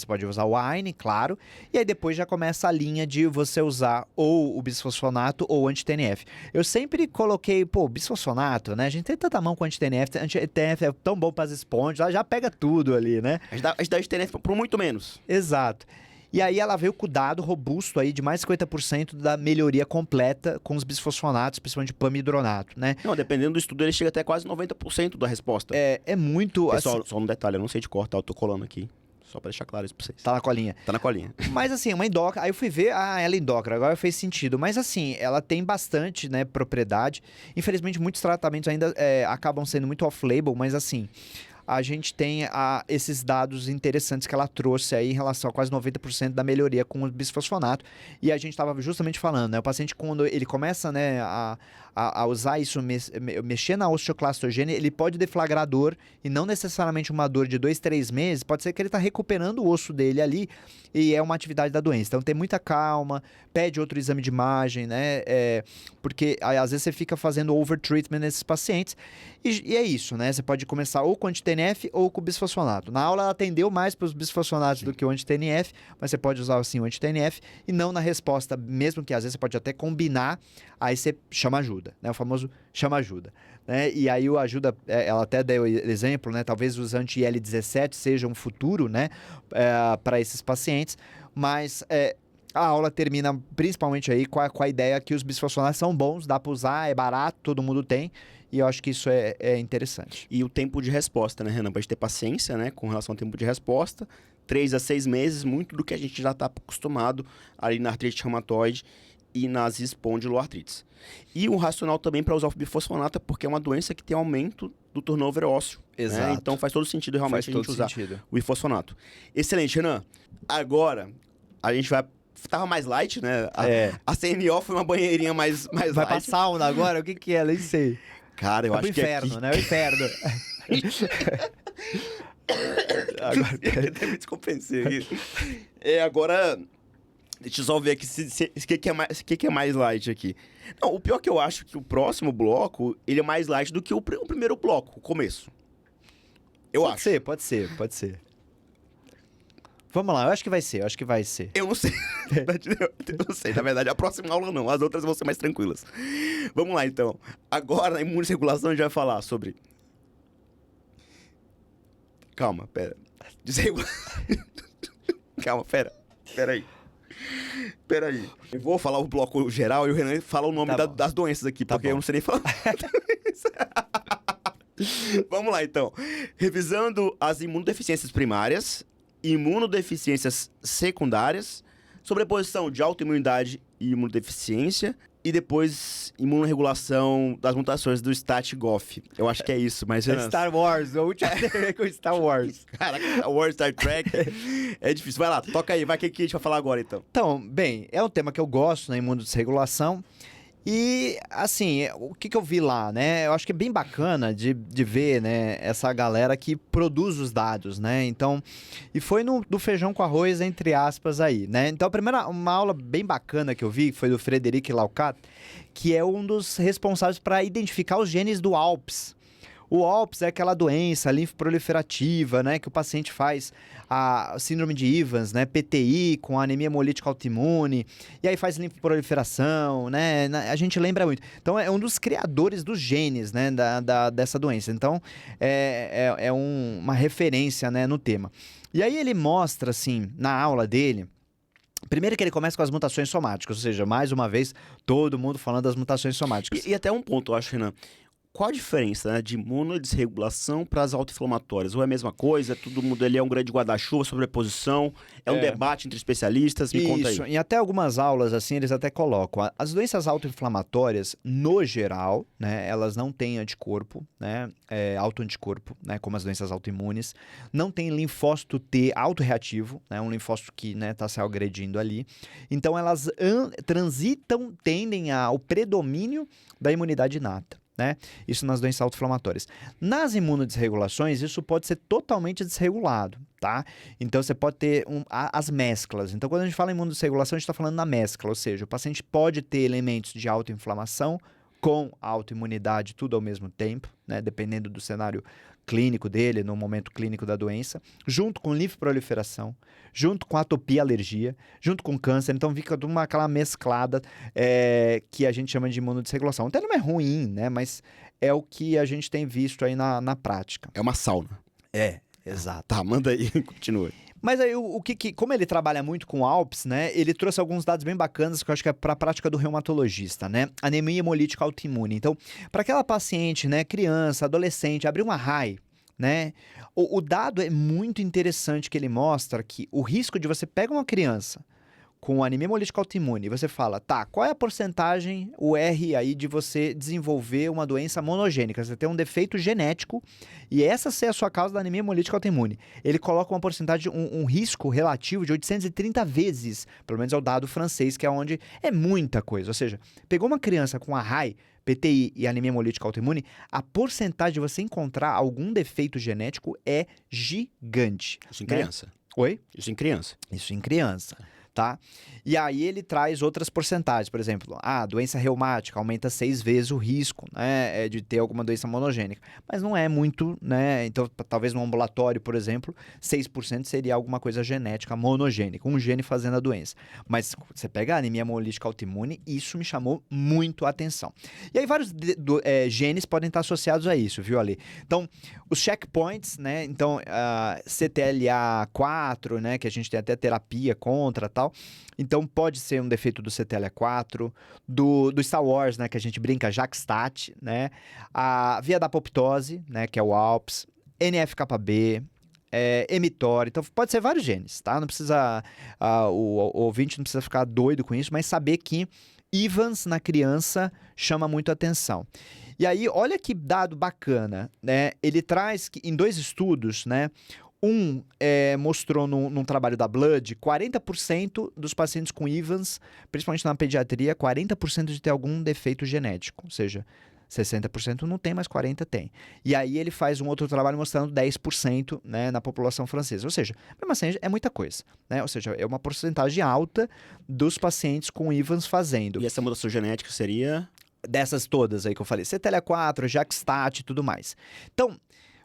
[SPEAKER 2] pode usar o AINE, claro, e aí depois já começa a linha de você usar ou o bisfosfonato ou o anti-TNF. Eu sempre coloquei, bisfosfonato, né? A gente tem tanta mão com anti-TNF, anti-TNF é tão bom para as esponjas, já pega tudo ali, né?
[SPEAKER 1] A gente dá anti-TNF por muito menos.
[SPEAKER 2] Exato. E aí ela veio com o dado robusto aí de mais de 50% da melhoria completa com os bisfosfonatos, principalmente pamidronato, né?
[SPEAKER 1] Não, dependendo do estudo, ele chega até quase 90% da resposta.
[SPEAKER 2] É muito...
[SPEAKER 1] Pessoal, só um detalhe, eu não sei de cor, tá? Eu tô colando aqui. Só pra deixar claro isso pra vocês.
[SPEAKER 2] Tá na colinha.
[SPEAKER 1] Tá na colinha.
[SPEAKER 2] Mas assim, uma endócrina, aí eu fui ver, ela é endócrina, agora fez sentido. Mas assim, ela tem bastante, né, propriedade. Infelizmente, muitos tratamentos ainda acabam sendo muito off-label, mas assim, a gente tem esses dados interessantes que ela trouxe aí em relação a quase 90% da melhoria com o bisfosfonato. E a gente estava justamente falando, né, o paciente quando ele começa, né, a usar isso, mexer na osteoclastogênia, ele pode deflagrar dor, e não necessariamente uma dor de 2, 3 meses, pode ser que ele está recuperando o osso dele ali, e é uma atividade da doença. Então tem muita calma, pede outro exame de imagem, né, porque às vezes você fica fazendo overtreatment nesses pacientes, e é isso, né, você pode começar ou com anti-TNF ou com bisfosfonato. Na aula ela atendeu mais para os bisfosfonatos do que o anti-TNF, mas você pode usar assim o anti-TNF, e não na resposta, mesmo que às vezes você pode até combinar, aí você chama ajuda, né? O famoso chama ajuda, né? E aí o ajuda, ela até deu exemplo, né? Talvez os anti-IL-17 sejam um futuro, né? Para esses pacientes, mas a aula termina principalmente aí com a ideia que os bisfosfonatos são bons, dá para usar, é barato, todo mundo tem, e eu acho que isso é interessante.
[SPEAKER 1] E o tempo de resposta, né, Renan? Pra gente ter paciência, né, com relação ao tempo de resposta, 3 a 6 meses, muito do que a gente já está acostumado ali na artrite reumatoide e nas espondiloartrites. E o racional também para usar o bifosfonato é porque é uma doença que tem aumento do turnover ósseo.
[SPEAKER 2] Exato.
[SPEAKER 1] Né? Então faz todo sentido realmente a gente usar o bifosfonato. Excelente, Renan. Agora, a gente vai... Tava mais light, né? A CNO foi uma banheirinha mais
[SPEAKER 2] vai
[SPEAKER 1] light.
[SPEAKER 2] pra sauna agora? O que é? Nem sei.
[SPEAKER 1] Cara, eu acho que é
[SPEAKER 2] inferno, né? O inferno.
[SPEAKER 1] Agora, eu até me descompensei aqui. Agora... Deixa eu só ver aqui o que é mais light aqui. Não, o pior é que eu acho que o próximo bloco, ele é mais light do que o primeiro bloco, o começo.
[SPEAKER 2] Pode ser. Vamos lá, eu acho que vai ser.
[SPEAKER 1] Eu não sei. Eu não sei, na verdade, a próxima aula não, as outras vão ser mais tranquilas. Vamos lá, então. Agora, na imunosregulação, a gente vai falar sobre... Calma, pera. Calma, pera aí. Eu vou falar o bloco geral e o Renan fala o nome das doenças aqui, porque eu não sei nem falar. Vamos lá, então. Revisando as imunodeficiências primárias, imunodeficiências secundárias, sobreposição de autoimunidade e imunodeficiência, e depois imunorregulação das mutações do STAT-GOF. Eu acho que é isso, mas...
[SPEAKER 2] Star Wars, o último com Star Wars.
[SPEAKER 1] Caraca, Star Wars, Star Trek, é difícil. Vai lá, toca aí, vai, o que a gente vai falar agora, então?
[SPEAKER 2] Então, bem, é um tema que eu gosto na imunodesregulação. E, assim, o que eu vi lá, né? Eu acho que é bem bacana de ver, né, essa galera que produz os dados, né? Então, e foi do feijão com arroz, entre aspas, aí, né? Então, uma aula bem bacana que eu vi foi do Frederic Laucat, que é um dos responsáveis para identificar os genes do ALPS. O ALPS é aquela doença linfoproliferativa, né, que o paciente faz a síndrome de Evans, né, PTI, com anemia hemolítica autoimune, e aí faz linfoproliferação, né, a gente lembra muito. Então, é um dos criadores dos genes, né, dessa doença. Então, é uma referência, né, no tema. E aí ele mostra, assim, na aula dele, primeiro que ele começa com as mutações somáticas, ou seja, mais uma vez, todo mundo falando das mutações somáticas.
[SPEAKER 1] E até um ponto, eu acho, Renan. Qual a diferença, né, de imunodesregulação para as autoinflamatórias? Ou é a mesma coisa? Todo mundo ali é um grande guarda-chuva, sobreposição? É um debate entre especialistas? Me conta aí.
[SPEAKER 2] Isso, e até algumas aulas, assim, eles até colocam. As doenças autoinflamatórias, no geral, né, elas não têm anticorpo, né, autoanticorpo, né, como as doenças autoimunes. Não tem linfócito T autorreativo, né, um linfócito que, né, está se agredindo ali. Então, elas tendem ao predomínio da imunidade inata. Né? Isso nas doenças autoinflamatórias. Nas imunodesregulações, isso pode ser totalmente desregulado, tá? Então, você pode ter as mesclas. Então, quando a gente fala em imunodesregulação, a gente está falando na mescla, ou seja, o paciente pode ter elementos de autoinflamação com autoimunidade, tudo ao mesmo tempo, né? Dependendo do cenário clínico dele, no momento clínico da doença, junto com linfoproliferação, junto com atopia, alergia, junto com câncer. Então fica aquela mesclada que a gente chama de imunodesregulação. Até não é ruim, né? Mas é o que a gente tem visto aí na prática.
[SPEAKER 1] É uma sauna.
[SPEAKER 2] Exato.
[SPEAKER 1] Tá, manda aí, continua.
[SPEAKER 2] Mas aí, como ele trabalha muito com ALPS, né, ele trouxe alguns dados bem bacanas que eu acho que é para a prática do reumatologista, né? Anemia hemolítica autoimune. Então, para aquela paciente, né, criança, adolescente, abrir uma RAI, né? O dado é muito interessante que ele mostra que o risco de você pega uma criança com anemia hemolítica autoimune e você fala, tá, qual é a porcentagem, o R aí de você desenvolver uma doença monogênica? Você tem um defeito genético e essa ser a sua causa da anemia hemolítica autoimune. Ele coloca uma porcentagem, um risco relativo de 830 vezes, pelo menos é o dado francês, que é onde é muita coisa. Ou seja, pegou uma criança com a RAI, PTI e anemia hemolítica autoimune, a porcentagem de você encontrar algum defeito genético é gigante.
[SPEAKER 1] Isso em criança.
[SPEAKER 2] Oi?
[SPEAKER 1] Isso em criança.
[SPEAKER 2] Isso em criança. Tá? E aí ele traz outras porcentagens, por exemplo, a doença reumática aumenta 6 vezes o risco, né, de ter alguma doença monogênica, mas não é muito, né, então talvez no ambulatório, por exemplo, 6% seria alguma coisa genética monogênica, um gene fazendo a doença, mas você pega a anemia hemolítica autoimune, isso me chamou muito a atenção. E aí vários genes podem estar associados a isso, viu, Ali? Então, os checkpoints, né, então CTLA4, né, que a gente tem até terapia contra, tal. Então pode ser um defeito do CTLA4, do Star Wars, né, que a gente brinca, JAK-STAT, né, a via da apoptose, né, que é o ALPS, NF-κB, mTOR, então pode ser vários genes, tá? Não precisa, o ouvinte não precisa ficar doido com isso, mas saber que Evans na criança chama muito atenção. E aí, olha que dado bacana, né? Ele traz que em 2 estudos, né? Mostrou num trabalho da Blood, 40% dos pacientes com Evans, principalmente na pediatria, 40% de ter algum defeito genético. Ou seja, 60% não tem, mas 40% tem. E aí ele faz um outro trabalho mostrando 10%, né, na população francesa. Ou seja, mesmo assim é muita coisa, né? Ou seja, é uma porcentagem alta dos pacientes com Evans fazendo.
[SPEAKER 1] E essa mutação genética seria?
[SPEAKER 2] Dessas todas aí que eu falei, CTLA4, JAK-STAT e tudo mais. Então,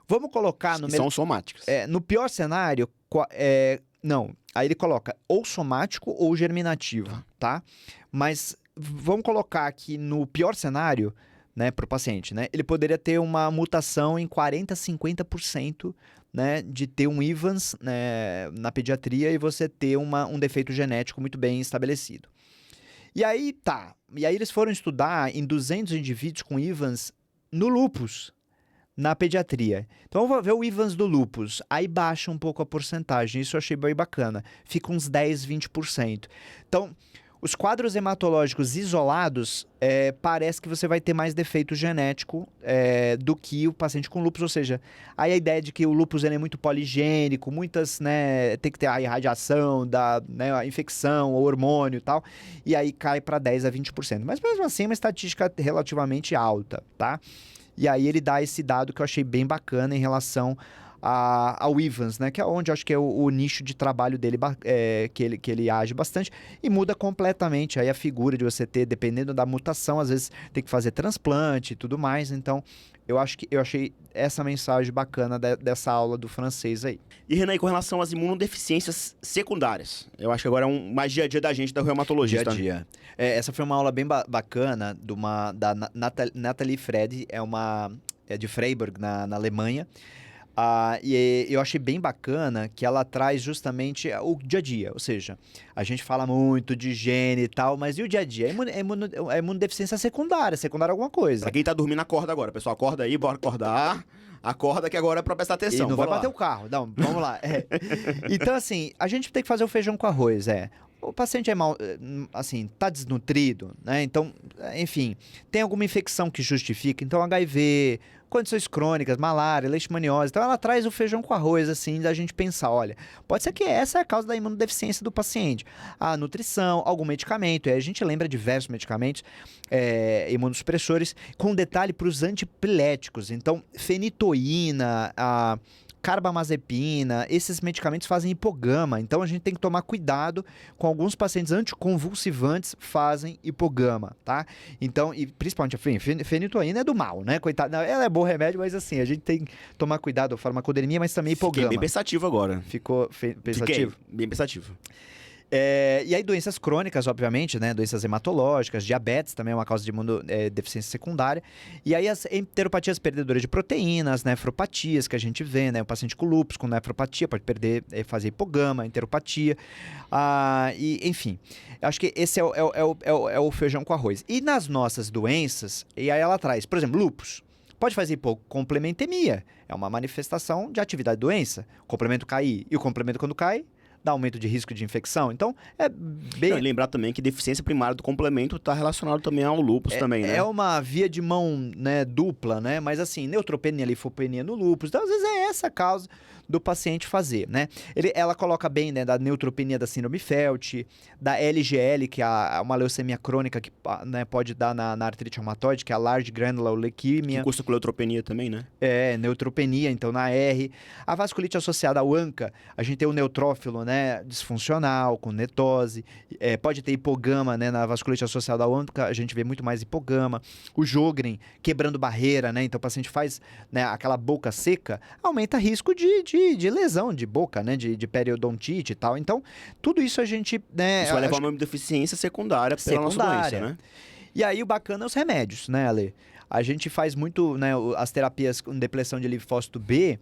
[SPEAKER 2] vamos colocar no...
[SPEAKER 1] São somáticas.
[SPEAKER 2] No pior cenário, não. Aí ele coloca ou somático ou germinativo, tá? Mas vamos colocar aqui no pior cenário, né, para o paciente, né? Ele poderia ter uma mutação em 40%, 50%, né, de ter um Evans, né, na pediatria e você ter um defeito genético muito bem estabelecido. E aí, tá. E aí eles foram estudar em 200 indivíduos com Evans no lúpus, na pediatria. Então, eu vou ver o Evans do lúpus. Aí baixa um pouco a porcentagem. Isso eu achei bem bacana. Fica uns 10, 20%. Então, os quadros hematológicos isolados, parece que você vai ter mais defeito genético do que o paciente com lúpus. Ou seja, aí a ideia de que o lúpus ele é muito poligênico, muitas, né, tem que ter a irradiação, né, a infecção, o hormônio e tal, e aí cai para 10 a 20%. Mas mesmo assim é uma estatística relativamente alta, tá? E aí ele dá esse dado que eu achei bem bacana em relação ao Evans, né? Que é onde eu acho que é o nicho de trabalho dele, que ele age bastante. E muda completamente aí a figura de você ter, dependendo da mutação, às vezes tem que fazer transplante e tudo mais. Então, eu achei essa mensagem bacana dessa aula do francês aí.
[SPEAKER 1] E, Renan, com relação às imunodeficiências secundárias? Eu acho que agora é mais dia a dia da gente, da reumatologia.
[SPEAKER 2] Dia a dia. Essa foi uma aula bem bacana da Nathalie Fred, é de Freiburg, na Alemanha. E eu achei bem bacana que ela traz justamente o dia a dia, ou seja, a gente fala muito de higiene e tal, mas e o dia a dia? É imunodeficiência secundária alguma coisa.
[SPEAKER 1] Pra quem tá dormindo, acorda agora, pessoal, acorda aí, bora acordar. Acorda que agora é pra prestar atenção.
[SPEAKER 2] E não vai bater o carro, não, vamos lá. Então, assim, a gente tem que fazer o feijão com arroz, O paciente é mal, assim, tá desnutrido, né? Então, enfim, tem alguma infecção que justifica, então HIV, condições crônicas, malária, leishmaniose, então ela traz o feijão com arroz, assim, da gente pensar, olha, pode ser que essa é a causa da imunodeficiência do paciente. A nutrição, algum medicamento, e aí a gente lembra diversos medicamentos imunossupressores, com detalhe para os antipiléticos, então fenitoína, carbamazepina, esses medicamentos fazem hipogama, então a gente tem que tomar cuidado com alguns pacientes anticonvulsivantes fazem hipogama, tá? Então, e principalmente a fenitoína é do mal, né? Coitada, ela é bom remédio, mas assim, a gente tem que tomar cuidado com a farmacodemia, mas também hipogama.
[SPEAKER 1] Fiquei bem pensativo agora.
[SPEAKER 2] Ficou pensativo?
[SPEAKER 1] Fiquei bem pensativo.
[SPEAKER 2] E aí doenças crônicas, obviamente, né? Doenças hematológicas, diabetes também é uma causa de imunodeficiência secundária. E aí as enteropatias perdedoras de proteínas, nefropatias que a gente vê, né? O paciente com lúpus, com nefropatia, pode fazer hipogama, enteropatia. E, enfim, acho que esse é o feijão com arroz. E nas nossas doenças, e aí ela traz, por exemplo, lúpus. Pode fazer hipocomplementemia, é uma manifestação de atividade da doença. O complemento cair e o complemento quando cai, dá aumento de risco de infecção. Então, é bem...
[SPEAKER 1] E lembrar também que deficiência primária do complemento está relacionado também ao lúpus também, né?
[SPEAKER 2] É uma via de mão, né, dupla, né? Mas assim, neutropenia, linfopenia no lúpus. Então, às vezes é essa a causa do paciente fazer, né? Ela coloca bem, né, da neutropenia da síndrome Felt, da LGL, que é uma leucemia crônica que, né, pode dar na artrite reumatoide, que é a Large Granular Leukemia.
[SPEAKER 1] Que custa com neutropenia também, né?
[SPEAKER 2] Neutropenia, então na R. A vasculite associada ao ANCA, a gente tem o neutrófilo, né, disfuncional, com netose. Pode ter hipogama, né, na vasculite associada ao ANCA, a gente vê muito mais hipogama. O Sjögren, quebrando barreira, né, então o paciente faz, né, aquela boca seca, aumenta risco de lesão de boca, né, de periodontite e tal. Então, tudo isso a gente, né...
[SPEAKER 1] Isso vai levar a uma deficiência secundária pela nossa doença, né?
[SPEAKER 2] E aí o bacana é os remédios, né, Ale? A gente faz muito, né, as terapias com depressão de linfócito B,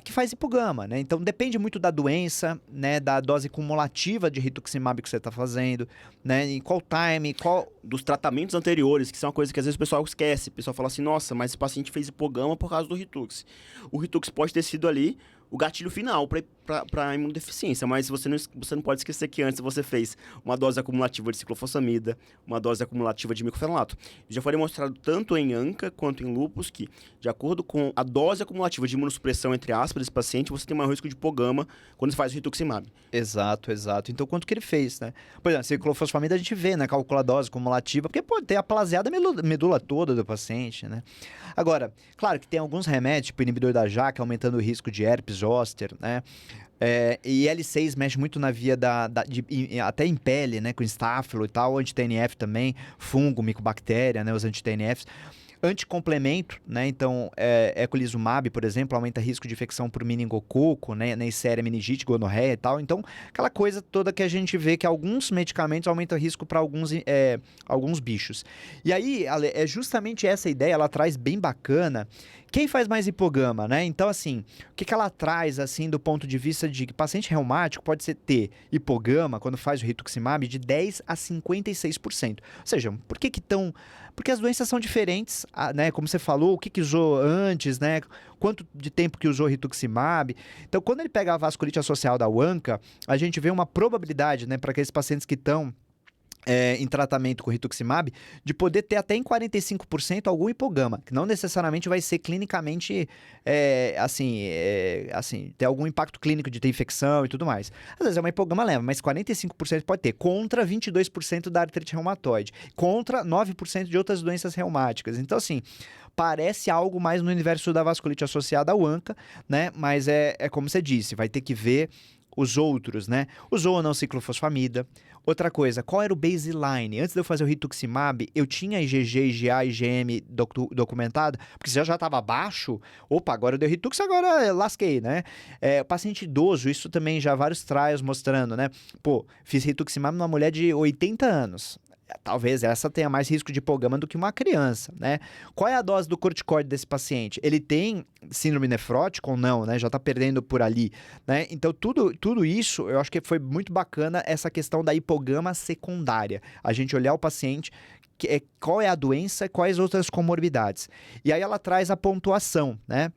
[SPEAKER 2] que faz hipogama, né? Então depende muito da doença, né, da dose cumulativa de rituximab que você está fazendo, né, em qual time,
[SPEAKER 1] dos tratamentos anteriores, que são uma coisa que às vezes o pessoal esquece. O pessoal fala assim, nossa, mas esse paciente fez hipogama por causa do Ritux. O Ritux pode ter sido ali o gatilho final para a imunodeficiência, mas você não pode esquecer que antes você fez uma dose acumulativa de ciclofosfamida, uma dose acumulativa de microfenolato. Já foi demonstrado tanto em ANCA quanto em lúpus que, de acordo com a dose acumulativa de imunossupressão, entre aspas, desse paciente, você tem maior risco de hipogama quando você faz o rituximab.
[SPEAKER 2] Exato. Então, quanto que ele fez, né? Por exemplo, ciclofosfamida a gente vê, né? Calcula a dose cumulativa, porque pode ter aplasia da medula toda do paciente, né? Agora, claro que tem alguns remédios, tipo inibidor da JAK, aumentando o risco de herpes zoster, né? E L6 mexe muito na via até em pele, né? Com estáfilo e tal, anti-TNF também, fungo, micobactéria, né? Os anti-TNFs. Anticomplemento, né? Então, eculizumab, por exemplo, aumenta risco de infecção por meningococo, né? Neisseria, meningite, gonorreia e tal. Então, aquela coisa toda que a gente vê que alguns medicamentos aumentam risco para alguns bichos. E aí, Ale, é justamente essa ideia, ela traz bem bacana. Quem faz mais hipogama, né? Então, assim, o que ela traz, assim, do ponto de vista de que paciente reumático pode ter hipogama, quando faz o rituximab, de 10% a 56%. Ou seja, por que tão... Porque as doenças são diferentes, né? Como você falou, o que usou antes, né? Quanto de tempo que usou rituximab. Então, quando ele pega a vasculite associada ao ANCA, a gente vê uma probabilidade, né? Para aqueles pacientes que estão em tratamento com rituximab, de poder ter até em 45% algum hipogama, que não necessariamente vai ser clinicamente, ter algum impacto clínico de ter infecção e tudo mais. Às vezes é uma hipogama leve, mas 45% pode ter, contra 22% da artrite reumatoide, contra 9% de outras doenças reumáticas. Então, assim, parece algo mais no universo da vasculite associada ao ANCA, né? Mas é como você disse, vai ter que ver os outros, né? Usou ou não ciclofosfamida. Outra coisa, qual era o baseline? Antes de eu fazer o rituximab, eu tinha IgG, IgA, IgM documentado? Porque se já estava baixo, opa, agora eu dei Ritux, agora eu lasquei, né? O paciente idoso, isso também já vários trials mostrando, né? Pô, fiz rituximab numa mulher de 80 anos. Talvez essa tenha mais risco de hipogama do que uma criança, né? Qual é a dose do corticoide desse paciente? Ele tem síndrome nefrótica ou não, né? Já tá perdendo por ali, né? Então, tudo isso, eu acho que foi muito bacana essa questão da hipogama secundária. A gente olhar o paciente, qual é a doença, quais outras comorbidades. E aí ela traz a pontuação, né?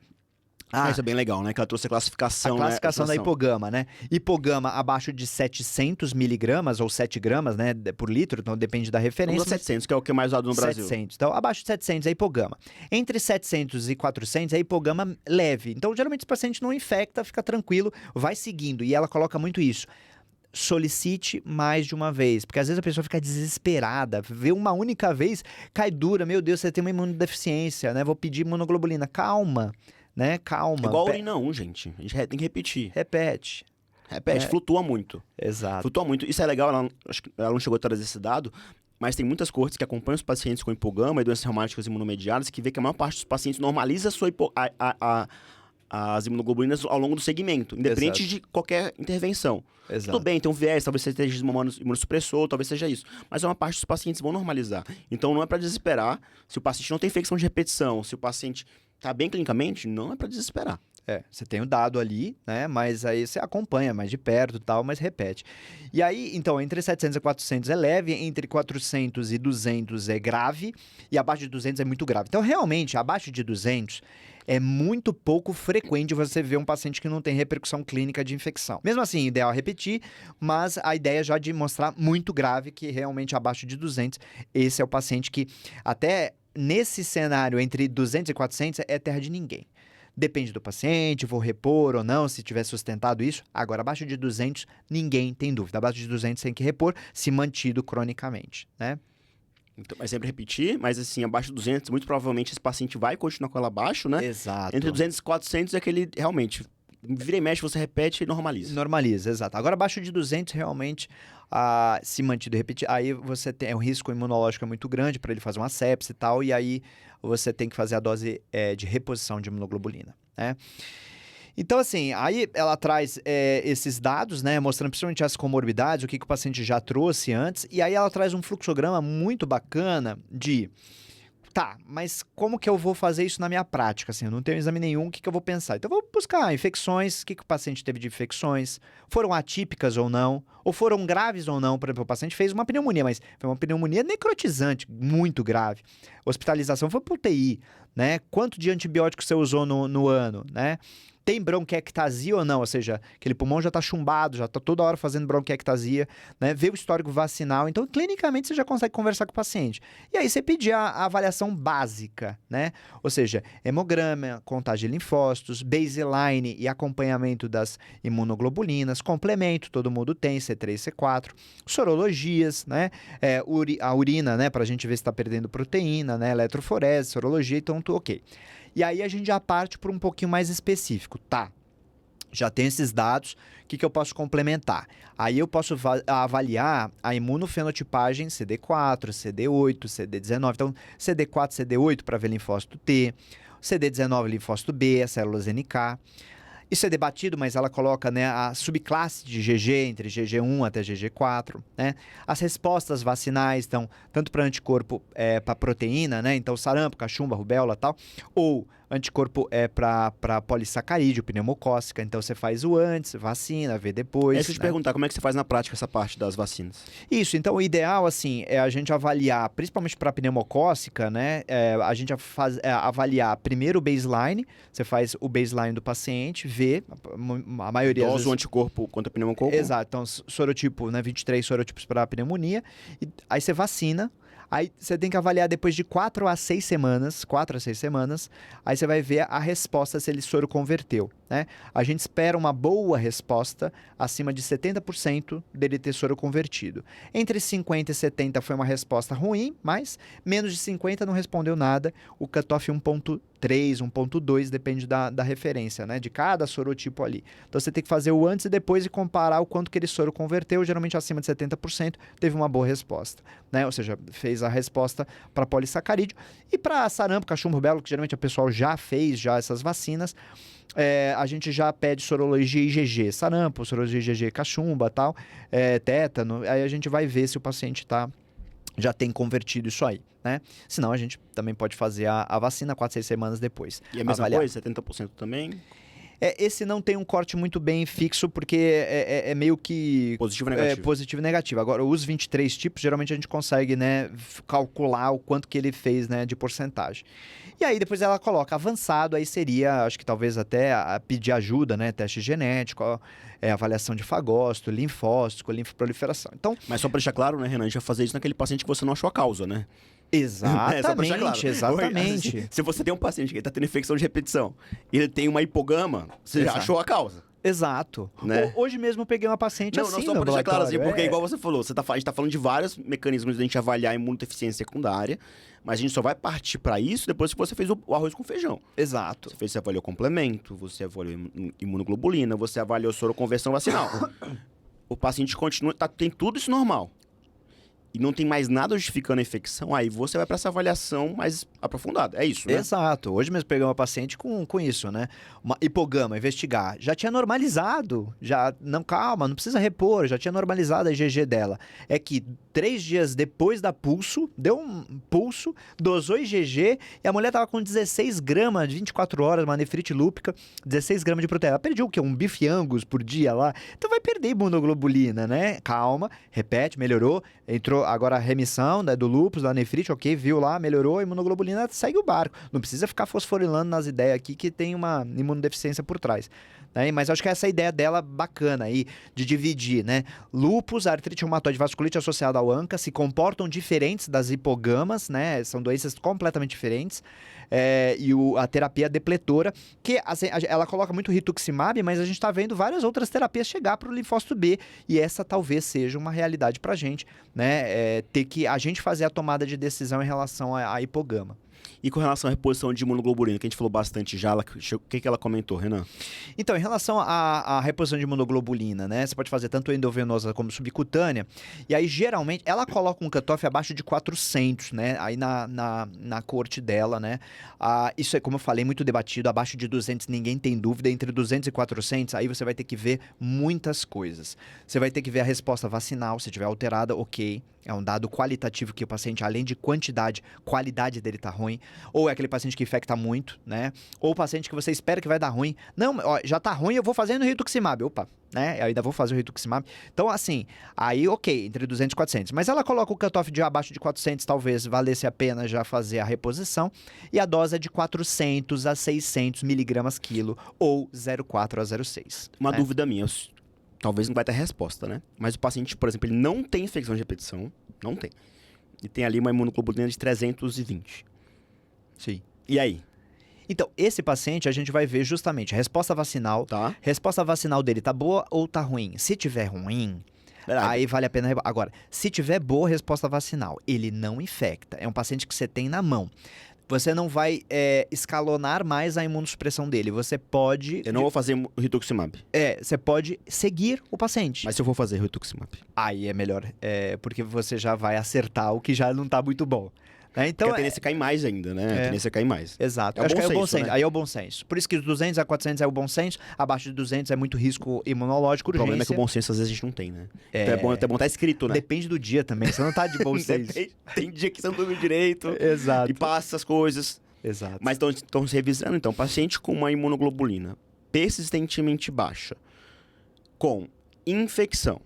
[SPEAKER 1] Isso é bem legal, né? Que ela trouxe a classificação,
[SPEAKER 2] a classificação da hipogama, né? Hipogama abaixo de 700 miligramas ou 7 gramas, né? Por litro, então depende da referência.
[SPEAKER 1] Vamos 700, que é o que é mais usado no Brasil.
[SPEAKER 2] 700. Então, abaixo de 700 é hipogama. Entre 700 e 400 é hipogama leve. Então, geralmente, esse paciente não infecta, fica tranquilo, vai seguindo. E ela coloca muito isso. Solicite mais de uma vez, porque às vezes a pessoa fica desesperada, vê uma única vez, cai dura, meu Deus, você tem uma imunodeficiência, né? Vou pedir imunoglobulina. Calma. Né? Calma.
[SPEAKER 1] Igual a urina 1, gente. A gente tem que repetir.
[SPEAKER 2] Repete,
[SPEAKER 1] flutua muito.
[SPEAKER 2] Exato.
[SPEAKER 1] Flutua muito. Isso é legal, acho que ela não chegou a trazer esse dado, mas tem muitas cortes que acompanham os pacientes com hipogama e doenças reumáticas imunomediadas que vê que a maior parte dos pacientes normaliza as imunoglobulinas ao longo do segmento, independente de qualquer intervenção.
[SPEAKER 2] Exato.
[SPEAKER 1] Tudo bem, tem um viés, talvez você esteja imunossupressor, talvez seja isso. Mas uma parte dos pacientes vão normalizar. Então não é para desesperar. Se o paciente não tem infecção de repetição, se o paciente está bem clinicamente, não é para desesperar.
[SPEAKER 2] Você tem o dado ali, né? Mas aí você acompanha mais de perto e tal, mas repete. E aí, então, entre 700 e 400 é leve, entre 400 e 200 é grave, e abaixo de 200 é muito grave. Então, realmente, abaixo de 200 é muito pouco frequente você ver um paciente que não tem repercussão clínica de infecção. Mesmo assim, ideal é repetir, mas a ideia já de mostrar muito grave que realmente abaixo de 200, esse é o paciente que até nesse cenário entre 200 e 400 é terra de ninguém. Depende do paciente, vou repor ou não, se tiver sustentado isso. Agora, abaixo de 200, ninguém tem dúvida. Abaixo de 200 tem que repor, se mantido cronicamente, né?
[SPEAKER 1] Então, mas sempre repetir, mas assim, abaixo de 200, muito provavelmente esse paciente vai continuar com ela abaixo, né?
[SPEAKER 2] Exato.
[SPEAKER 1] Entre 200 e 400 é que ele realmente, vira e mexe, você repete e normaliza.
[SPEAKER 2] Normaliza, exato. Agora, abaixo de 200, realmente, se mantido e repetir, aí você tem um risco imunológico muito grande para ele fazer uma sepse e tal, e aí você tem que fazer a dose de reposição de imunoglobulina, né? Então, assim, aí ela traz esses dados, né, mostrando principalmente as comorbidades, o que o paciente já trouxe antes, e aí ela traz um fluxograma muito bacana de... Tá, mas como que eu vou fazer isso na minha prática? Assim, eu não tenho exame nenhum, o que eu vou pensar? Então, eu vou buscar infecções, o que o paciente teve de infecções, foram atípicas ou não, ou foram graves ou não. Por exemplo, o paciente fez uma pneumonia, mas foi uma pneumonia necrotizante, muito grave. Hospitalização foi por UTI, né? Quanto de antibiótico você usou no ano, né? Tem bronquiectasia ou não? Ou seja, aquele pulmão já está chumbado, já está toda hora fazendo bronquiectasia, né? Vê o histórico vacinal. Então, clinicamente, você já consegue conversar com o paciente. E aí, você pedir a avaliação básica, né? Ou seja, hemograma, contagem de linfócitos, baseline e acompanhamento das imunoglobulinas, complemento, todo mundo tem, C3, C4, sorologias, né? A urina, né? Para a gente ver se está perdendo proteína, né? Eletroforese, sorologia, então, ok. E aí a gente já parte para um pouquinho mais específico. Tá, já tem esses dados, o que eu posso complementar? Aí eu posso avaliar a imunofenotipagem CD4, CD8, CD19. Então, CD4, CD8 para ver linfócito T, CD19 linfócito B, as células NK. Isso é debatido, mas ela coloca, né, a subclasse de GG, entre GG1 até GG4, né? As respostas vacinais, então, tanto para anticorpo para proteína, né? Então, sarampo, cachumba, rubéola e tal, ou anticorpo para polissacarídeo, pneumocócica. Então, você faz o antes, vacina, vê depois.
[SPEAKER 1] Deixa eu te perguntar, como é que você faz na prática essa parte das vacinas?
[SPEAKER 2] Isso, então o ideal, assim, é a gente avaliar, principalmente para pneumocócica, né? A gente avaliar primeiro o baseline, você faz o baseline do paciente, vê, a maioria das
[SPEAKER 1] vezes...
[SPEAKER 2] vezes...
[SPEAKER 1] o anticorpo contra pneumococo?
[SPEAKER 2] Exato, então sorotipo, né, 23 sorotipos para pneumonia, e aí você vacina. Aí você tem que avaliar depois de 4 a 6 semanas, aí você vai ver a resposta se ele soro converteu, né? A gente espera uma boa resposta, acima de 70% dele ter soro convertido. Entre 50 e 70 foi uma resposta ruim, mas menos de 50 não respondeu nada, o cutoff 1.3, 1.2, depende da referência, né? De cada sorotipo ali. Então você tem que fazer o antes e depois e comparar o quanto que ele soro converteu, geralmente acima de 70%, teve uma boa resposta, né? Ou seja, fez a resposta para polissacarídeo. E para sarampo, cachumba, rubéola, que geralmente o pessoal já fez essas vacinas, a gente já pede sorologia IgG, sarampo, sorologia IgG, cachumba, tal, tétano, aí a gente vai ver se o paciente já tem convertido isso aí, né? Senão a gente também pode fazer a vacina 4, 6 semanas depois.
[SPEAKER 1] E a mesma coisa, 70% também?
[SPEAKER 2] Esse não tem um corte muito bem fixo, porque é meio que...
[SPEAKER 1] Positivo e negativo.
[SPEAKER 2] Positivo e negativo. Agora, os 23 tipos, geralmente a gente consegue, né, calcular o quanto que ele fez, né, de porcentagem. E aí, depois ela coloca avançado, aí seria, acho que talvez até pedir ajuda, né, teste genético, avaliação de fagócito, linfócito, linfoproliferação. Então,
[SPEAKER 1] mas só para deixar claro, né, Renan, a gente vai fazer isso naquele paciente que você não achou a causa, né?
[SPEAKER 2] Exatamente,
[SPEAKER 1] claro.
[SPEAKER 2] exatamente.
[SPEAKER 1] Se você tem um paciente que está tendo infecção de repetição e ele tem uma hipogama, você já achou a causa.
[SPEAKER 2] Exato.
[SPEAKER 1] Né?
[SPEAKER 2] Hoje mesmo eu peguei uma paciente assim
[SPEAKER 1] não, só
[SPEAKER 2] no
[SPEAKER 1] pra deixar claro assim,
[SPEAKER 2] ambulatório.
[SPEAKER 1] porque igual você falou, a gente tá falando de vários mecanismos de a gente avaliar a imunodeficiência secundária, mas a gente só vai partir para isso depois que você fez o arroz com feijão.
[SPEAKER 2] Exato.
[SPEAKER 1] Você avaliou complemento, você avaliou imunoglobulina, você avaliou soroconversão vacinal. O paciente continua, tem tudo isso normal. e não tem mais nada justificando a infecção, aí você vai para essa avaliação mais aprofundada. É isso, né?
[SPEAKER 2] Exato. Hoje mesmo peguei uma paciente com isso, né? Uma hipogama, investigar. Já tinha normalizado. Já, não, calma, não precisa repor. Já tinha normalizado a IgG dela. É que 3 dias depois da pulso, deu um pulso, dosou IgG e a mulher tava com 16 gramas de 24 horas, uma nefrite lúpica, 16 gramas de proteína. Ela perdeu o quê? Um bife Angus por dia lá? Então vai perder imunoglobulina, né? Calma, repete, melhorou. Entrou agora a remissão, né, do lúpus, da nefrite, ok, viu lá, melhorou, a imunoglobulina segue o barco. Não precisa ficar fosforilando nas ideias aqui que tem uma imunodeficiência por trás. Né? Mas acho que essa ideia dela bacana aí, de dividir, né? Lúpus, artrite reumatoide, vasculite associada ao ANCA, se comportam diferentes das hipogamas, né? São doenças completamente diferentes. E a terapia depletora, que assim, ela coloca muito rituximab, mas a gente está vendo várias outras terapias chegar para o linfócito B, e essa talvez seja uma realidade para a gente, né? Ter que a gente fazer a tomada de decisão em relação à hipogama.
[SPEAKER 1] E com relação à reposição de imunoglobulina, que a gente falou bastante já, o que ela comentou, Renan?
[SPEAKER 2] Então, em relação à reposição de imunoglobulina, né? Você pode fazer tanto endovenosa como subcutânea. E aí, geralmente, ela coloca um cutoff abaixo de 400, né? Aí na corte dela, né? Isso é, como eu falei, muito debatido. Abaixo de 200, ninguém tem dúvida. Entre 200 e 400, aí você vai ter que ver muitas coisas. Você vai ter que ver a resposta vacinal, se tiver alterada, ok. É um dado qualitativo que o paciente, além de quantidade, qualidade dele tá ruim. Ou é aquele paciente que infecta muito, né? Ou o paciente que você espera que vai dar ruim. Não, ó, já tá ruim, eu vou fazendo rituximab. Opa, né? Eu ainda vou fazer o rituximab. Então, assim, aí ok, entre 200 e 400. Mas ela coloca o cutoff de abaixo de 400, talvez valesse a pena já fazer a reposição. E a dose é de 400 a 600 miligramas quilo, ou 0,4 a 0,6.
[SPEAKER 1] Uma
[SPEAKER 2] né?
[SPEAKER 1] dúvida minha, talvez não vai ter resposta, né? Mas o paciente, por exemplo, ele não tem infecção de repetição, não tem. E tem ali uma imunoglobulina de 320.
[SPEAKER 2] Sim.
[SPEAKER 1] E aí?
[SPEAKER 2] Então, esse paciente a gente vai ver justamente a resposta vacinal.
[SPEAKER 1] Tá?
[SPEAKER 2] Resposta vacinal dele tá boa ou tá ruim? Se tiver ruim, aí vale a pena... Agora, se tiver boa resposta vacinal, ele não infecta. É um paciente que você tem na mão. Você não vai escalonar mais a imunossupressão dele. Você pode...
[SPEAKER 1] Eu não vou fazer o rituximab.
[SPEAKER 2] Você pode seguir o paciente.
[SPEAKER 1] Mas se eu for fazer o rituximab?
[SPEAKER 2] Aí é melhor, porque você já vai acertar o que já não tá muito bom. Então,
[SPEAKER 1] porque a tendência cai mais ainda, né? A tendência cai mais.
[SPEAKER 2] Exato.
[SPEAKER 1] É o
[SPEAKER 2] Acho
[SPEAKER 1] bom
[SPEAKER 2] que é o bom
[SPEAKER 1] senso,
[SPEAKER 2] senso.
[SPEAKER 1] né?
[SPEAKER 2] Aí é o bom senso. Por isso que dos 200 a 400 é o bom senso, abaixo de 200 é muito risco imunológico,
[SPEAKER 1] O problema é que
[SPEAKER 2] urgência.
[SPEAKER 1] o bom senso às vezes a gente não tem, né? Então é bom estar escrito, né?
[SPEAKER 2] Depende do dia também, você não tá de bom senso.
[SPEAKER 1] Tem dia que você não dorme direito
[SPEAKER 2] Exato.
[SPEAKER 1] e passa as coisas.
[SPEAKER 2] Exato.
[SPEAKER 1] Mas estão se revisando, então, paciente com uma imunoglobulina persistentemente baixa, com infecção,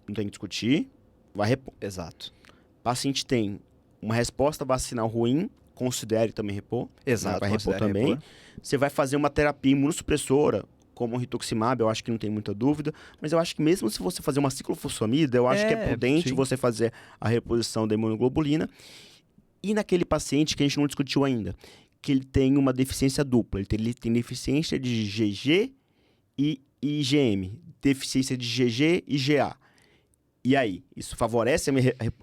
[SPEAKER 1] não tem que discutir, vai repor.
[SPEAKER 2] Exato.
[SPEAKER 1] Paciente tem uma resposta vacinal ruim, considere também repor.
[SPEAKER 2] Exato,
[SPEAKER 1] Vai repor
[SPEAKER 2] considere
[SPEAKER 1] também.
[SPEAKER 2] repor.
[SPEAKER 1] Você vai fazer uma terapia imunossupressora, como o rituximab, eu acho que não tem muita dúvida, mas eu acho que mesmo se você fazer uma ciclofosfamida, eu acho que é prudente
[SPEAKER 2] sim.
[SPEAKER 1] você fazer a reposição da imunoglobulina. E naquele paciente que a gente não discutiu ainda, que ele tem uma deficiência dupla, ele tem deficiência de GG e IgM, deficiência de GG e GA. E aí, isso favorece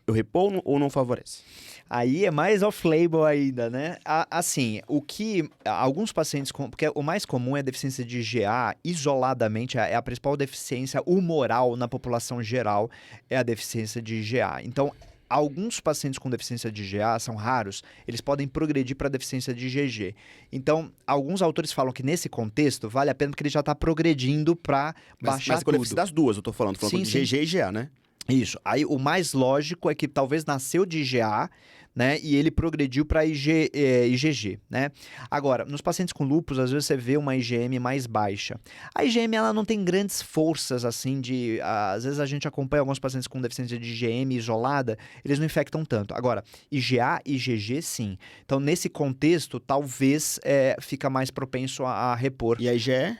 [SPEAKER 1] eu repor ou não favorece?
[SPEAKER 2] Aí é mais off-label ainda, né? Assim, o que alguns pacientes... Porque o mais comum é a deficiência de GA, isoladamente, é a principal deficiência humoral na população geral, é a deficiência de GA. Então, alguns pacientes com deficiência de GA são raros, eles podem progredir para deficiência de GG. Então, alguns autores falam que nesse contexto vale a pena porque ele já está progredindo para baixar
[SPEAKER 1] mas quando
[SPEAKER 2] tudo.
[SPEAKER 1] das duas, eu tô falando
[SPEAKER 2] Sim,
[SPEAKER 1] de GG e GA, né?
[SPEAKER 2] Isso. Aí o mais lógico é que talvez nasceu de IgA, né? E ele progrediu para IgG, né? Agora, nos pacientes com lúpus, às vezes você vê uma IgM mais baixa. A IgM, ela não tem grandes forças, assim, às vezes a gente acompanha alguns pacientes com deficiência de IgM isolada, eles não infectam tanto. Agora, IgA e IgG, sim. Então, nesse contexto, talvez fica mais propenso a repor.
[SPEAKER 1] E a IgE?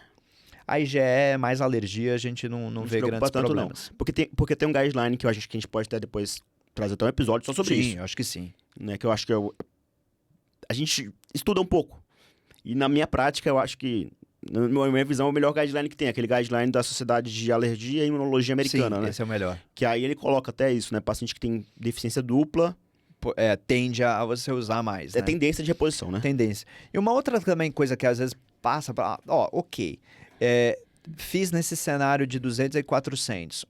[SPEAKER 2] A IgE é mais alergia, a gente não vê grandes problemas.
[SPEAKER 1] Não. Porque tem um guideline que eu acho que a gente pode até depois trazer até um episódio só sobre isso.
[SPEAKER 2] Sim, eu acho que sim.
[SPEAKER 1] Né, que eu acho que a gente estuda um pouco. E na minha prática, eu acho que, na minha visão, é o melhor guideline que tem. Aquele guideline da Sociedade de Alergia e Imunologia Americana,
[SPEAKER 2] sim,
[SPEAKER 1] né?
[SPEAKER 2] Esse é o melhor.
[SPEAKER 1] Que aí ele coloca até isso, né? Paciente que tem deficiência dupla.
[SPEAKER 2] Tende a você usar mais,
[SPEAKER 1] É
[SPEAKER 2] né?
[SPEAKER 1] tendência de reposição, né?
[SPEAKER 2] Tendência. E uma outra também coisa que às vezes passa, ok, fiz nesse cenário de 200 e 400.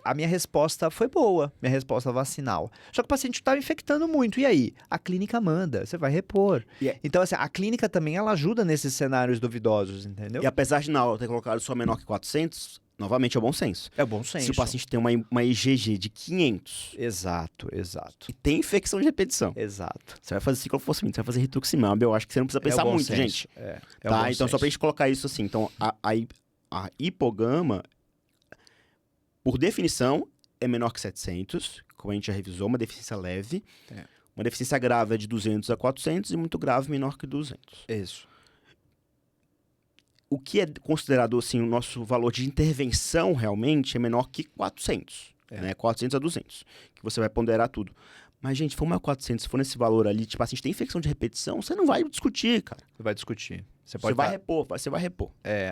[SPEAKER 2] a minha resposta foi boa, minha resposta vacinal. Só que o paciente estava infectando muito, e aí? A clínica manda, você vai repor. Então, assim, a clínica também, ela ajuda nesses cenários duvidosos, entendeu?
[SPEAKER 1] E apesar de na aula ter colocado só menor que 400, novamente é bom senso.
[SPEAKER 2] É bom senso.
[SPEAKER 1] Se o paciente tem uma IgG de 500...
[SPEAKER 2] Exato.
[SPEAKER 1] E tem infecção de repetição.
[SPEAKER 2] Exato.
[SPEAKER 1] Você vai fazer ciclofosfamida, você vai fazer rituximab, eu acho que você não precisa pensar
[SPEAKER 2] bom
[SPEAKER 1] muito,
[SPEAKER 2] senso.
[SPEAKER 1] gente.
[SPEAKER 2] Tá?
[SPEAKER 1] Então, só pra gente colocar isso assim, então, a hipogama, por definição, é menor que 700, como a gente já revisou, uma deficiência leve. Uma deficiência grave é de 200 a 400 e muito grave menor que 200.
[SPEAKER 2] Isso.
[SPEAKER 1] O que é considerado, assim, o nosso valor de intervenção realmente é menor que 400, né? 400 a 200, que você vai ponderar tudo. Mas, gente, se for mais 400, se for nesse valor ali, tipo assim, tem infecção de repetição, você não vai discutir, cara.
[SPEAKER 2] Você vai discutir. Você
[SPEAKER 1] vai repor, você vai repor.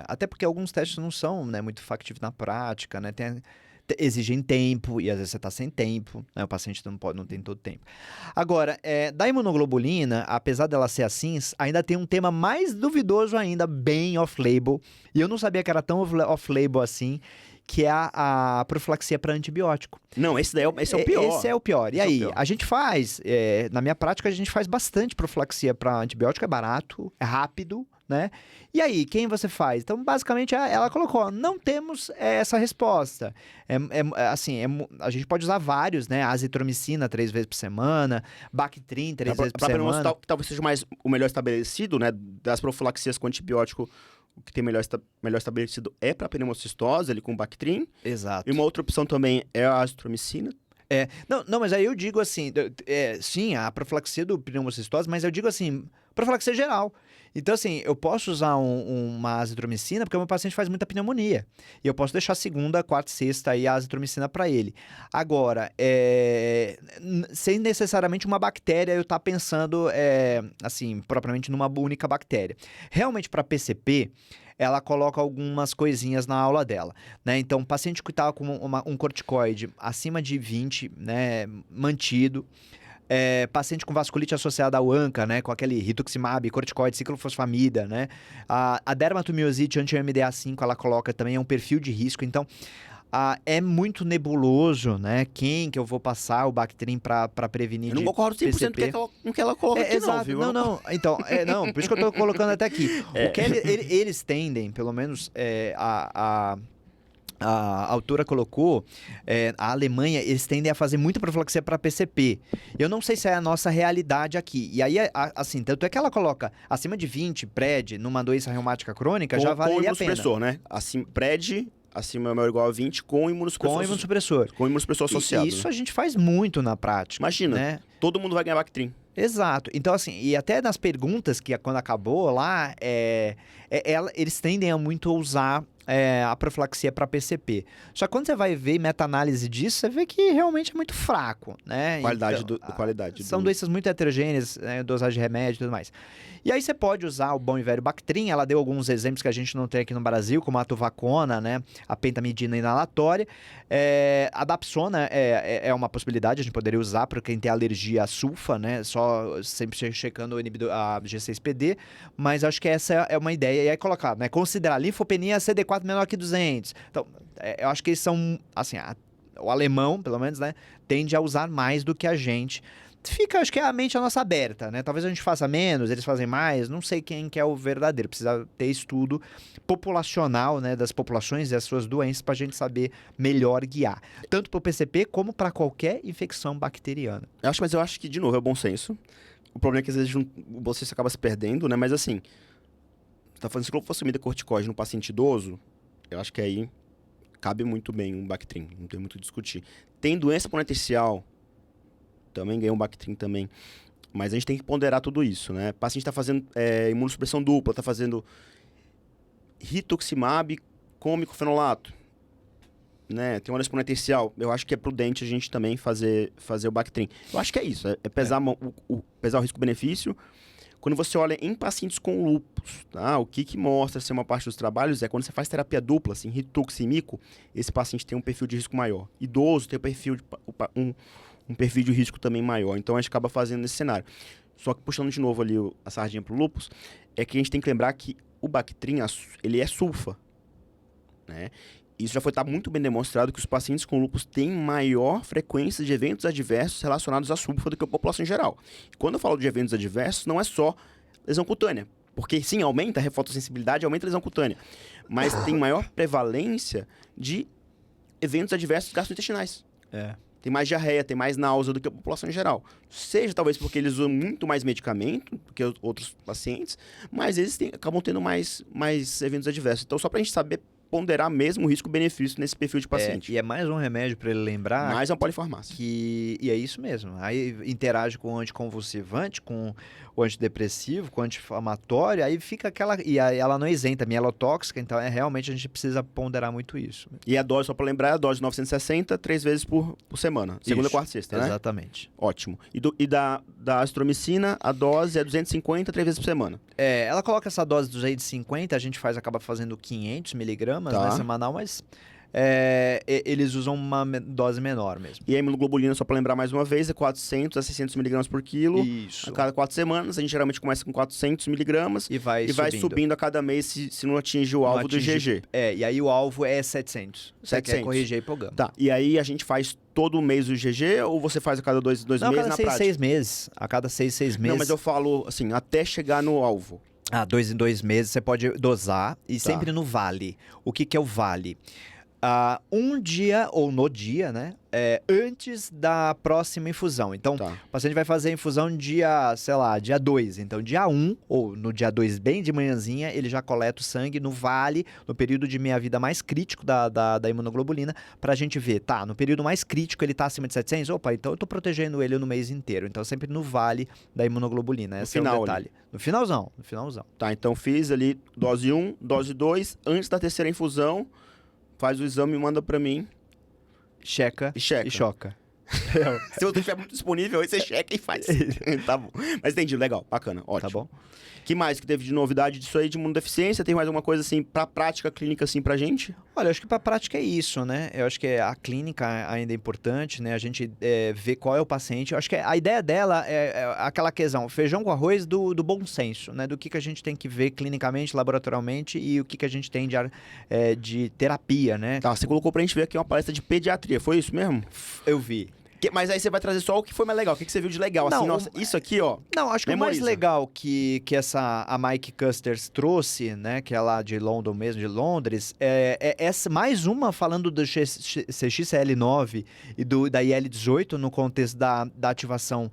[SPEAKER 2] Até porque alguns testes não são, né, muito factíveis na prática, né? Exigem tempo, e às vezes você está sem tempo, né? O paciente não tem todo o tempo. Agora, da imunoglobulina, apesar dela ser assim, ainda tem um tema mais duvidoso ainda, bem off-label, e eu não sabia que era tão off-label assim, que é a profilaxia para antibiótico.
[SPEAKER 1] Não, esse é o pior.
[SPEAKER 2] Esse é o pior. E aí, a gente faz, na minha prática, a gente faz bastante profilaxia para antibiótico, é barato, é rápido, né? E aí, quem você faz? Então, basicamente, ela colocou, não temos essa resposta. A gente pode usar vários, né? Azitromicina 3 vezes por semana, Bactrim 3 vezes por semana.
[SPEAKER 1] Talvez seja o melhor estabelecido, né? Das profilaxias com antibiótico, o que tem melhor estabelecido é para pneumocistose, ali com Bactrim.
[SPEAKER 2] Exato.
[SPEAKER 1] E uma outra opção também é a azitromicina.
[SPEAKER 2] Não, mas aí eu digo assim, sim, a profilaxia do pneumocistose, mas eu digo assim, profilaxia geral. Então, assim, eu posso usar uma azitromicina porque o meu paciente faz muita pneumonia. E eu posso deixar segunda, quarta e sexta aí a azitromicina para ele. Agora, sem necessariamente uma bactéria, eu estar pensando, assim, propriamente numa única bactéria. Realmente, para PCP, ela coloca algumas coisinhas na aula dela, né? Então, paciente que estava com um corticoide acima de 20, né, mantido, paciente com vasculite associada ao ANCA, né, com aquele rituximab, corticoide, ciclofosfamida, né? A dermatomiosite anti-MDA5, ela coloca também, é um perfil de risco, então é muito nebuloso, né? Quem que eu vou passar o Bactrim para prevenir de
[SPEAKER 1] Eu não concordo 100%
[SPEAKER 2] PCP.
[SPEAKER 1] com o que ela coloca aqui,
[SPEAKER 2] exato,
[SPEAKER 1] não, viu?
[SPEAKER 2] Não. Então, não, por isso que eu tô colocando até aqui. O que eles tendem, pelo menos a autora colocou, a Alemanha, eles tendem a fazer muita profilaxia para PCP. Eu não sei se é a nossa realidade aqui. E aí, assim, tanto é que ela coloca acima de 20, PRED, numa doença reumática crônica, já valeria a pena.
[SPEAKER 1] Com imunossupressor, né? Assim, PRED, acima ou igual a 20, com imunossupressor.
[SPEAKER 2] Com imunossupressor.
[SPEAKER 1] Com imunossupressor associado.
[SPEAKER 2] E isso a gente faz muito na prática.
[SPEAKER 1] Imagina,
[SPEAKER 2] né?
[SPEAKER 1] Todo mundo vai ganhar Bactrim.
[SPEAKER 2] Exato. Então, assim, e até nas perguntas que quando acabou lá, eles tendem a muito usar a profilaxia para PCP. Só que quando você vai ver meta-análise disso, você vê que realmente é muito fraco, né?
[SPEAKER 1] Qualidade.
[SPEAKER 2] São doenças muito heterogêneas, né? Dosagem de remédio e tudo mais. E aí você pode usar o bom e velho Bactrim, ela deu alguns exemplos que a gente não tem aqui no Brasil, como a Tuvacona, né? A pentamidina inalatória. A Dapsona é uma possibilidade, a gente poderia usar para quem tem alergia a sulfa, né? Só sempre checando a G6PD, mas acho que essa é uma ideia. E aí colocar, né? Considerar linfopenia CD4 menor que 200. Então, eu acho que eles são, assim, o alemão, pelo menos, né? Tende a usar mais do que a gente. Fica, acho que a mente nossa aberta, né? Talvez a gente faça menos, eles fazem mais, não sei quem que é o verdadeiro. Precisa ter estudo populacional, né, das populações e as suas doenças para a gente saber melhor guiar. Tanto para o PCP como para qualquer infecção bacteriana.
[SPEAKER 1] Mas eu acho que, de novo, é bom senso. O problema é que às vezes o bom senso acaba se perdendo, né? Mas assim, tá fazendo ciclofosfamida corticoide no paciente idoso, eu acho que aí cabe muito bem um Bactrim, não tem muito o que discutir. Tem doença potencial, também ganha um Bactrim também. Mas a gente tem que ponderar tudo isso, né? O paciente está fazendo imunossupressão dupla, está fazendo rituximab com micofenolato, né? Tem uma doença potencial. Eu acho que é prudente a gente também fazer o Bactrim. Eu acho que é isso, pesar pesar o risco-benefício. Quando você olha em pacientes com lúpus, tá? O que mostra ser uma parte dos trabalhos é quando você faz terapia dupla, assim, Ritux e mico, esse paciente tem um perfil de risco maior. Idoso tem um perfil de risco também maior. Então, a gente acaba fazendo nesse cenário. Só que, puxando de novo ali a sardinha para o lúpus, é que a gente tem que lembrar que o Bactrim, ele é sulfa, né? isso já está muito bem demonstrado que os pacientes com lúpus têm maior frequência de eventos adversos relacionados à sulfa do que a população em geral. Quando eu falo de eventos adversos, não é só lesão cutânea, porque sim, aumenta a fotossensibilidade, aumenta a lesão cutânea, mas tem maior prevalência de eventos adversos gastrointestinais. Tem mais diarreia, tem mais náusea do que a população em geral. Seja talvez porque eles usam muito mais medicamento do que os outros pacientes, mas eles acabam tendo mais eventos adversos. Então, só para a gente saber ponderar mesmo o risco-benefício nesse perfil de paciente.
[SPEAKER 2] E é mais um remédio para ele lembrar.
[SPEAKER 1] Mais uma polifarmácia.
[SPEAKER 2] E é isso mesmo. Aí interage com o anticonvulsivante, com o antidepressivo, com o anti-inflamatório, aí fica aquela... E aí ela não é isenta, mielotóxica, então realmente a gente precisa ponderar muito isso.
[SPEAKER 1] E a dose, só para lembrar, é a dose de 960, 3 vezes por semana. Segunda, quarta e sexta, né?
[SPEAKER 2] Exatamente.
[SPEAKER 1] Ótimo. E da azitromicina, a dose é 250, 3 vezes por semana.
[SPEAKER 2] Ela coloca essa dose de 250, a gente acaba fazendo 500 miligramas, né, semanal, mas eles usam uma dose menor mesmo.
[SPEAKER 1] E a imunoglobulina, só para lembrar mais uma vez, é 400 a 600 miligramas por quilo.
[SPEAKER 2] Isso.
[SPEAKER 1] A cada 4 semanas, a gente geralmente começa com 400 miligramas
[SPEAKER 2] e vai
[SPEAKER 1] subindo a cada mês se não atinge o alvo do GG.
[SPEAKER 2] E aí o alvo é 700. Você quer corrigir a hipogama.
[SPEAKER 1] Tá, e aí a gente faz todo mês o GG ou você faz a cada dois meses na prática?
[SPEAKER 2] Não, 6 meses. A cada 6 meses.
[SPEAKER 1] Não, mas eu falo assim, até chegar no alvo.
[SPEAKER 2] 2 em 2 meses você pode dosar e sempre no vale. O que é o vale? Um dia, ou no dia, né? Antes da próxima infusão. Então, o paciente vai fazer a infusão dia 2. Então, dia 1, ou no dia 2, bem de manhãzinha, ele já coleta o sangue no vale, no período de meia-vida mais crítico da imunoglobulina, pra gente ver, no período mais crítico ele tá acima de 700, então eu tô protegendo ele no mês inteiro. Então, sempre no vale da imunoglobulina. Esse é o detalhe. No finalzão.
[SPEAKER 1] Tá, então fiz ali dose 1, dose 2, antes da terceira infusão, faz o exame e manda pra mim.
[SPEAKER 2] Checa e choca.
[SPEAKER 1] Se o outro estiver muito disponível, aí você checa e faz. Tá bom. Mas entendi, legal, bacana, ótimo.
[SPEAKER 2] Tá bom.
[SPEAKER 1] Que mais que teve de novidade disso aí de imunodeficiência? Tem mais alguma coisa assim pra prática clínica assim pra gente?
[SPEAKER 2] Olha, eu acho que pra prática é isso, né? Eu acho que a clínica ainda é importante, né? A gente vê qual é o paciente. Eu acho que a ideia dela é aquela questão, feijão com arroz do bom senso, né? Do que a gente tem que ver clinicamente, laboratorialmente e o que a gente tem de terapia, né?
[SPEAKER 1] Tá, você colocou pra gente ver aqui uma palestra de pediatria, foi isso mesmo?
[SPEAKER 2] Eu vi.
[SPEAKER 1] Mas aí você vai trazer só o que foi mais legal. O que você viu de legal?
[SPEAKER 2] Não,
[SPEAKER 1] assim, nossa, isso aqui, ó.
[SPEAKER 2] Não, acho que
[SPEAKER 1] memoriza.
[SPEAKER 2] O mais legal que a Mike Custers trouxe, né? Que é lá de London mesmo, de Londres, é essa mais uma falando do CXCL9 e da IL-18 no contexto da ativação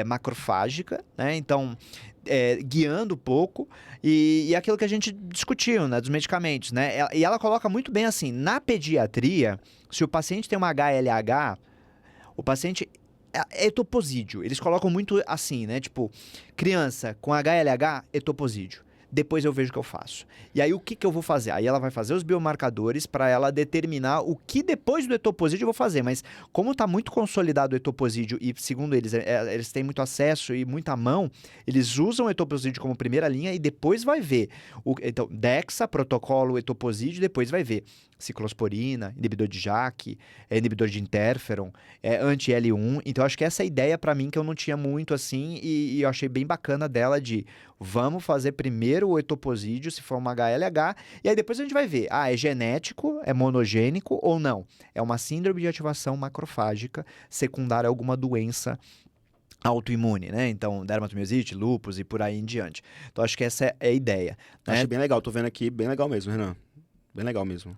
[SPEAKER 2] macrofágica, né? Então, guiando um pouco, e aquilo que a gente discutiu, né, dos medicamentos, né? E ela coloca muito bem assim, na pediatria, se o paciente tem uma HLH, o paciente é etoposídeo. Eles colocam muito assim, né? Tipo, criança com HLH, etoposídeo. Depois eu vejo o que eu faço. E aí, o que eu vou fazer? Aí ela vai fazer os biomarcadores para ela determinar o que depois do etoposídeo eu vou fazer. Mas como está muito consolidado o etoposídeo e, segundo eles, eles têm muito acesso e muita mão, eles usam o etoposídeo como primeira linha e depois vai ver. Então, DEXA, protocolo etoposídeo, depois vai ver ciclosporina, inibidor de JAK, inibidor de interferon, anti-L1. Então, acho que essa é a ideia para mim que eu não tinha muito assim e eu achei bem bacana dela de vamos fazer primeiro o etoposídeo, se for uma HLH, e aí depois a gente vai ver, é genético, é monogênico ou não. É uma síndrome de ativação macrofágica secundária a alguma doença autoimune, né? Então, dermatomiosite, lúpus e por aí em diante. Então, acho que essa é a ideia. Né?
[SPEAKER 1] Achei bem legal, tô vendo aqui, bem legal mesmo, Renan. Bem legal mesmo.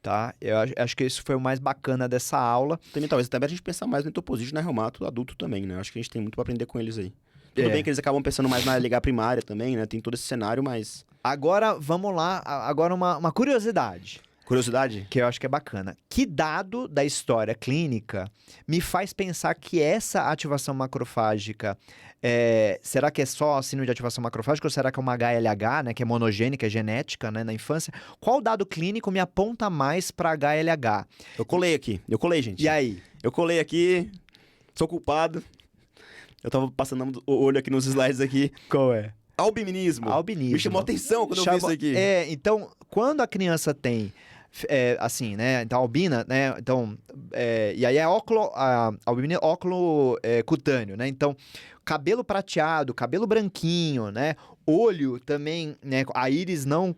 [SPEAKER 2] Tá? Eu acho que isso foi o mais bacana dessa aula.
[SPEAKER 1] Também, talvez até a gente pensar mais no etoposídeo na reumato adulto também, né? Acho que a gente tem muito pra aprender com eles aí. Tudo bem que eles acabam pensando mais na liga primária também, né? Tem todo esse cenário, mas...
[SPEAKER 2] Agora, vamos lá. Agora uma curiosidade.
[SPEAKER 1] Curiosidade?
[SPEAKER 2] Que eu acho que é bacana. Que dado da história clínica me faz pensar que essa ativação macrofágica, será que é só síndrome de ativação macrofágica ou será que é uma HLH, né? Que é monogênica, é genética, né? Na infância. Qual dado clínico me aponta mais para HLH?
[SPEAKER 1] Eu colei, gente.
[SPEAKER 2] E aí?
[SPEAKER 1] Eu colei aqui, sou culpado. Eu tava passando o olho aqui nos slides aqui.
[SPEAKER 2] Qual é?
[SPEAKER 1] Albinismo.
[SPEAKER 2] Albinismo.
[SPEAKER 1] Me chamou atenção quando eu vi isso aqui.
[SPEAKER 2] Então, quando a criança tem, assim, né? Então, albina, né? Então, e aí é albinismo óculo cutâneo, né? Então, cabelo prateado, cabelo branquinho, né? Olho também, né? A íris não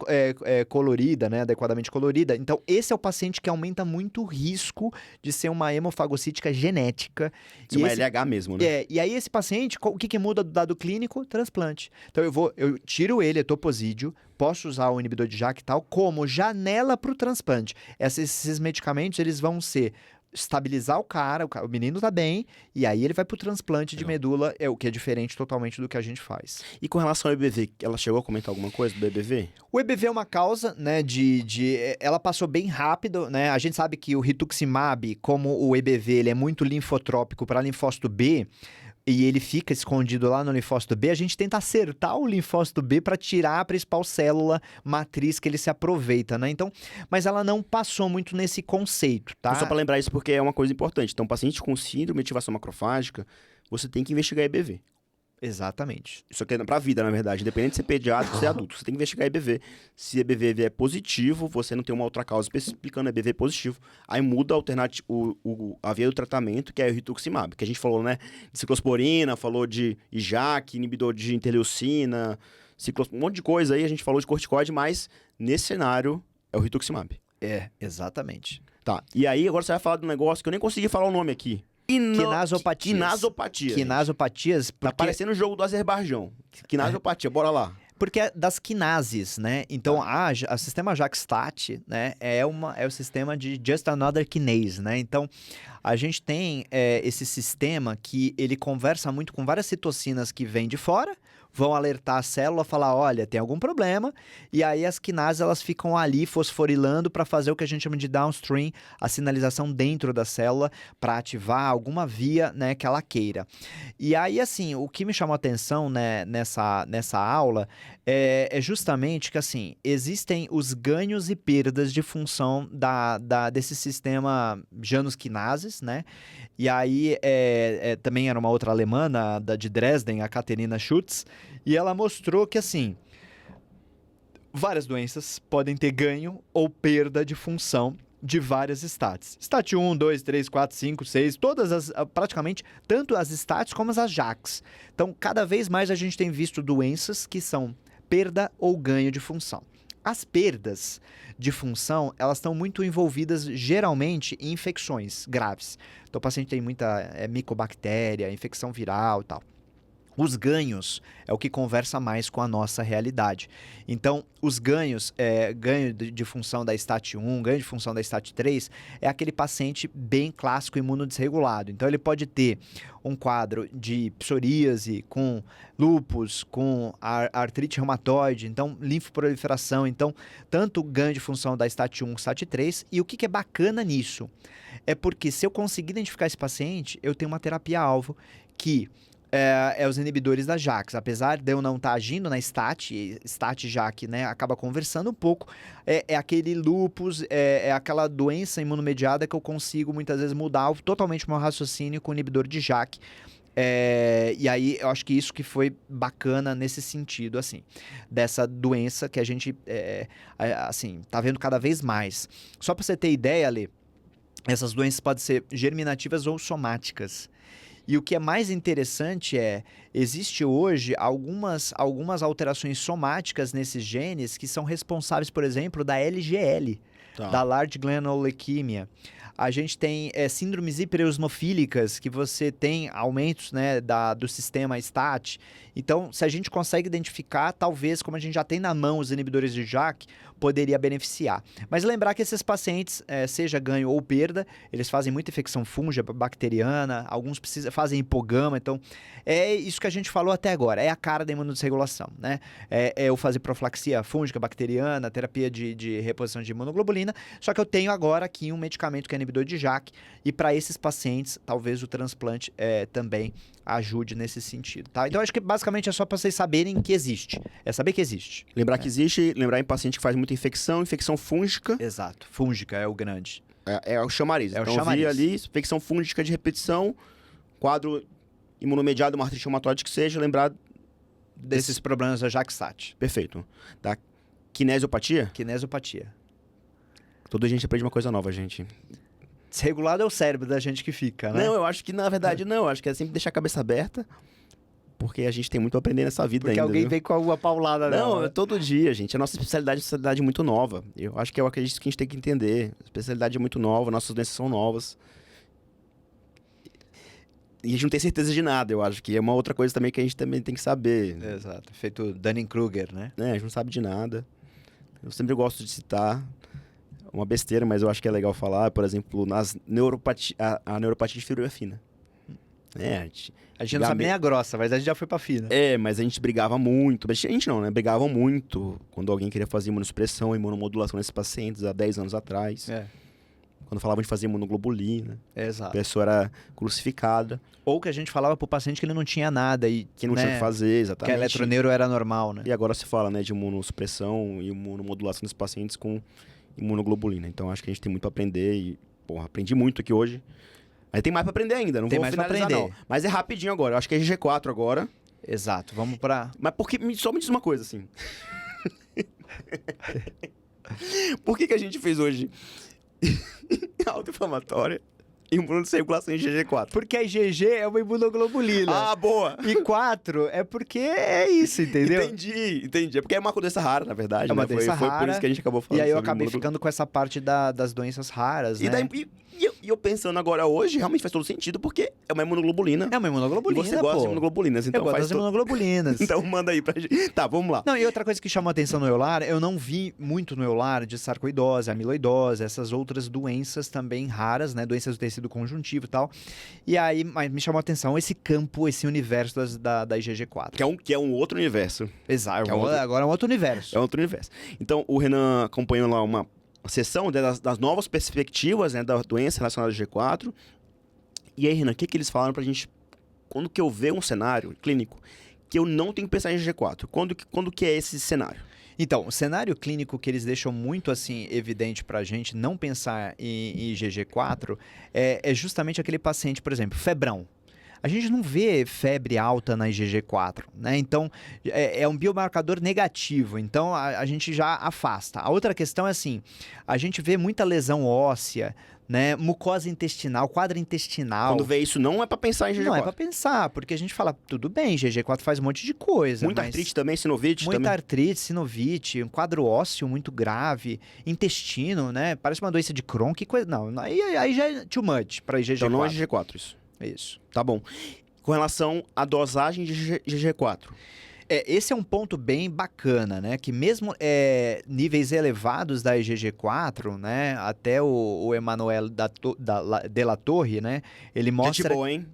[SPEAKER 2] colorida, né? Adequadamente colorida. Então, esse é o paciente que aumenta muito o risco de ser uma hemofagocítica genética.
[SPEAKER 1] Isso é uma LH mesmo, né?
[SPEAKER 2] E aí esse paciente, o que muda do dado clínico? Transplante. Então, eu tiro ele, etoposídeo, posso usar o inibidor de JAK e tal, como janela para o transplante. Esses medicamentos, eles vão ser estabilizar o cara, o menino tá bem, e aí ele vai pro transplante de medula, o que é diferente totalmente do que a gente faz.
[SPEAKER 1] E com relação ao EBV, ela chegou a comentar alguma coisa do EBV?
[SPEAKER 2] O EBV é uma causa, né, ela passou bem rápido, né, a gente sabe que o rituximab, como o EBV, ele é muito linfotrópico para linfócito B, e ele fica escondido lá no linfócito B, a gente tenta acertar o linfócito B para tirar a principal célula matriz que ele se aproveita, né? Então, mas ela não passou muito nesse conceito, tá?
[SPEAKER 1] Então, só para lembrar isso porque é uma coisa importante. Então, paciente com síndrome de ativação macrofágica, você tem que investigar EBV.
[SPEAKER 2] Exatamente.
[SPEAKER 1] Isso aqui é pra vida, na verdade. Independente de ser pediátrico ou ser adulto. Você tem que investigar EBV. Se EBV é positivo, você não tem uma outra causa especificando EBV positivo. Aí muda a via do tratamento, que é o rituximab. Que a gente falou, né? De ciclosporina, falou de IJAK, inibidor de interleucina, um monte de coisa aí. A gente falou de corticoide, mas nesse cenário é o rituximab.
[SPEAKER 2] Exatamente.
[SPEAKER 1] Tá. E aí, agora você vai falar de um negócio que eu nem consegui falar o nome aqui.
[SPEAKER 2] Quinasopatias.
[SPEAKER 1] Quinasopatias. Tá parecendo o jogo do Azerbaijão. Quinasopatia, bora lá.
[SPEAKER 2] Porque é das quinases, né? Então, o sistema JAK-STAT, né, é o sistema de Just Another Kinase, né? Então, a gente tem esse sistema que ele conversa muito com várias citocinas que vêm de fora, vão alertar a célula, falar, olha, tem algum problema, e aí as quinases, elas ficam ali fosforilando para fazer o que a gente chama de downstream, a sinalização dentro da célula, para ativar alguma via, né, que ela queira. E aí, assim, o que me chamou a atenção, né, nessa aula é justamente que, assim, existem os ganhos e perdas de função desse sistema Janus quinases, né? E aí, também era uma outra alemã, de Dresden, a Caterina Schutz, e ela mostrou que, assim, várias doenças podem ter ganho ou perda de função de várias STATs. STAT 1, 2, 3, 4, 5, 6, todas praticamente, tanto as STATs como as JAKs. Então, cada vez mais a gente tem visto doenças que são perda ou ganho de função. As perdas de função, elas estão muito envolvidas, geralmente, em infecções graves. Então, o paciente tem muita micobactéria, infecção viral e tal. Os ganhos é o que conversa mais com a nossa realidade. Então, os ganhos, ganho de função da STAT 1, ganho de função da STAT 3, é aquele paciente bem clássico imunodesregulado. Então, ele pode ter um quadro de psoríase, com lúpus, com artrite reumatoide, então, linfoproliferação. Então, tanto ganho de função da STAT 1 e STAT 3. E o que é bacana nisso? É porque se eu conseguir identificar esse paciente, eu tenho uma terapia-alvo que os inibidores da JAKs. Apesar de eu não estar agindo na STAT-JAK, né, acaba conversando um pouco, é aquele lúpus, aquela doença imunomediada que eu consigo muitas vezes mudar totalmente o meu raciocínio com o inibidor de JAK. E aí, eu acho que isso que foi bacana nesse sentido, assim, dessa doença que a gente, assim, tá vendo cada vez mais. Só para você ter ideia, Lê, essas doenças podem ser germinativas ou somáticas. E o que é mais interessante existe hoje algumas alterações somáticas nesses genes que são responsáveis, por exemplo, da LGL, da Large Glandular Leukemia. A gente tem síndromes hipereosinofílicas, que você tem aumentos, né, do sistema STAT. Então, se a gente consegue identificar, talvez, como a gente já tem na mão os inibidores de JAK, poderia beneficiar. Mas lembrar que esses pacientes, seja ganho ou perda, eles fazem muita infecção fúngica, bacteriana, alguns fazem hipogama. Então, é isso que a gente falou até agora. É a cara da imunodesregulação, né? Eu fazer profilaxia fúngica, bacteriana, terapia de reposição de imunoglobulina. Só que eu tenho agora aqui um medicamento que é inibidor de JAK, e para esses pacientes, talvez o transplante também ajude nesse sentido, tá? Então, acho que basicamente é só para vocês saberem que existe. É saber que existe.
[SPEAKER 1] Lembrar que existe, lembrar em paciente que faz muita infecção fúngica.
[SPEAKER 2] Exato. Fúngica é o grande.
[SPEAKER 1] É o chamariz.
[SPEAKER 2] É o
[SPEAKER 1] então,
[SPEAKER 2] chamariz.
[SPEAKER 1] eu vi ali, infecção fúngica de repetição, quadro imunomediado, uma artrite reumatoide que seja, lembrar
[SPEAKER 2] desses problemas da JAK-STAT.
[SPEAKER 1] Perfeito. Da quinesiopatia?
[SPEAKER 2] Quinesiopatia.
[SPEAKER 1] Toda a gente aprende uma coisa nova, gente.
[SPEAKER 2] Desregulado é o cérebro da gente que fica, né?
[SPEAKER 1] Não, eu acho que, na verdade, não. Eu acho que é sempre deixar a cabeça aberta porque a gente tem muito a aprender nessa vida
[SPEAKER 2] Porque
[SPEAKER 1] ainda,
[SPEAKER 2] alguém
[SPEAKER 1] viu?
[SPEAKER 2] vem com alguma paulada
[SPEAKER 1] Não,
[SPEAKER 2] nela,
[SPEAKER 1] é todo dia, gente. A nossa especialidade é uma especialidade muito nova. Eu acho que é isso que a gente tem que entender. A especialidade é muito nova, nossas doenças são novas. E a gente não tem certeza de nada, eu acho que é uma outra coisa também que a gente também tem que saber.
[SPEAKER 2] Exato. Feito Dunning-Kruger, né?
[SPEAKER 1] Né? A gente não sabe de nada. Eu sempre gosto de citar uma besteira, mas eu acho que é legal falar, por exemplo, a neuropatia de fibra fina.
[SPEAKER 2] A gente não sabe nem a grossa, mas a gente já foi pra fina.
[SPEAKER 1] Mas a gente brigava muito. A gente não, né? Brigavam muito quando alguém queria fazer imunossupressão, imunomodulação nesses pacientes há 10 anos atrás. Quando falavam de fazer imunoglobulina. A
[SPEAKER 2] Exato.
[SPEAKER 1] pessoa era crucificada.
[SPEAKER 2] Ou que a gente falava pro paciente que ele não tinha nada e
[SPEAKER 1] Que não tinha o que fazer,
[SPEAKER 2] que a
[SPEAKER 1] exatamente.
[SPEAKER 2] eletroneuro era normal, né?
[SPEAKER 1] E agora se fala, né, de imunossupressão e imunomodulação dos pacientes com imunoglobulina. Então acho que a gente tem muito pra aprender e, porra, aprendi muito aqui hoje. Mas tem mais pra aprender ainda, não
[SPEAKER 2] Tem
[SPEAKER 1] vou
[SPEAKER 2] mais pra
[SPEAKER 1] finalizar
[SPEAKER 2] aprender.
[SPEAKER 1] não. Mas é rapidinho agora, eu acho que é GG4 agora.
[SPEAKER 2] Exato. Vamos pra...
[SPEAKER 1] Mas só me diz uma coisa, assim. Por que a gente fez hoje autoinflamatória e imunocirculação em GG4?
[SPEAKER 2] Porque a IgG é uma imunoglobulina.
[SPEAKER 1] Ah, boa!
[SPEAKER 2] E 4 é porque é isso, entendeu?
[SPEAKER 1] Entendi. É porque é uma doença rara, na verdade,
[SPEAKER 2] É uma
[SPEAKER 1] né?
[SPEAKER 2] doença
[SPEAKER 1] Foi por
[SPEAKER 2] rara,
[SPEAKER 1] isso que a gente acabou falando
[SPEAKER 2] E aí eu
[SPEAKER 1] sobre
[SPEAKER 2] acabei ficando com essa parte das doenças raras,
[SPEAKER 1] E,
[SPEAKER 2] né?
[SPEAKER 1] e eu pensando agora hoje, realmente faz todo sentido, porque é uma imunoglobulina.
[SPEAKER 2] É uma imunoglobulina,
[SPEAKER 1] E você gosta
[SPEAKER 2] pô.
[SPEAKER 1] de imunoglobulinas, então
[SPEAKER 2] Eu gosto
[SPEAKER 1] faz
[SPEAKER 2] das imunoglobulinas.
[SPEAKER 1] Então manda aí pra gente. Tá, vamos lá.
[SPEAKER 2] Não, e outra coisa que chamou a atenção no Eular, eu não vi muito no Eular de sarcoidose, amiloidose, essas outras doenças também raras, né? Doenças do tecido conjuntivo e tal. E aí, mas me chamou a atenção esse campo, esse universo da IgG4.
[SPEAKER 1] Que é um outro universo.
[SPEAKER 2] Exato,
[SPEAKER 1] que é outro-
[SPEAKER 2] agora é um outro universo.
[SPEAKER 1] É outro universo. Então, o Renan acompanhou lá uma sessão, né, das novas perspectivas, né, da doença relacionada ao G4. E aí, Renan, o que eles falaram pra gente? Quando que eu ver um cenário clínico que eu não tenho que pensar em G4? Quando que é esse cenário?
[SPEAKER 2] Então, o cenário clínico que eles deixam muito assim evidente pra gente não pensar em IgG4 é justamente aquele paciente, por exemplo, febrão. A gente não vê febre alta na IgG4, né? Então, é um biomarcador negativo, então a gente já afasta. A outra questão é assim, a gente vê muita lesão óssea, né? Mucosa intestinal, quadro intestinal.
[SPEAKER 1] Quando vê isso, não é pra pensar em GG4.
[SPEAKER 2] Não é pra pensar, porque a gente fala, tudo bem, IgG4 faz um monte de coisa.
[SPEAKER 1] Muita
[SPEAKER 2] mas...
[SPEAKER 1] artrite também, sinovite
[SPEAKER 2] Muita
[SPEAKER 1] também.
[SPEAKER 2] artrite, sinovite, um quadro ósseo muito grave, intestino, né? Parece uma doença de Crohn, que coisa. Não, aí já é too much pra IgG4.
[SPEAKER 1] Então não é GG4 isso.
[SPEAKER 2] Isso.
[SPEAKER 1] Tá bom. Com relação à dosagem de GG4.
[SPEAKER 2] Esse é um ponto bem bacana, né? Que mesmo níveis elevados da IgG4, né? Até o Emanuel de la Torre, né? Ele mostra...
[SPEAKER 1] Gente boa, hein?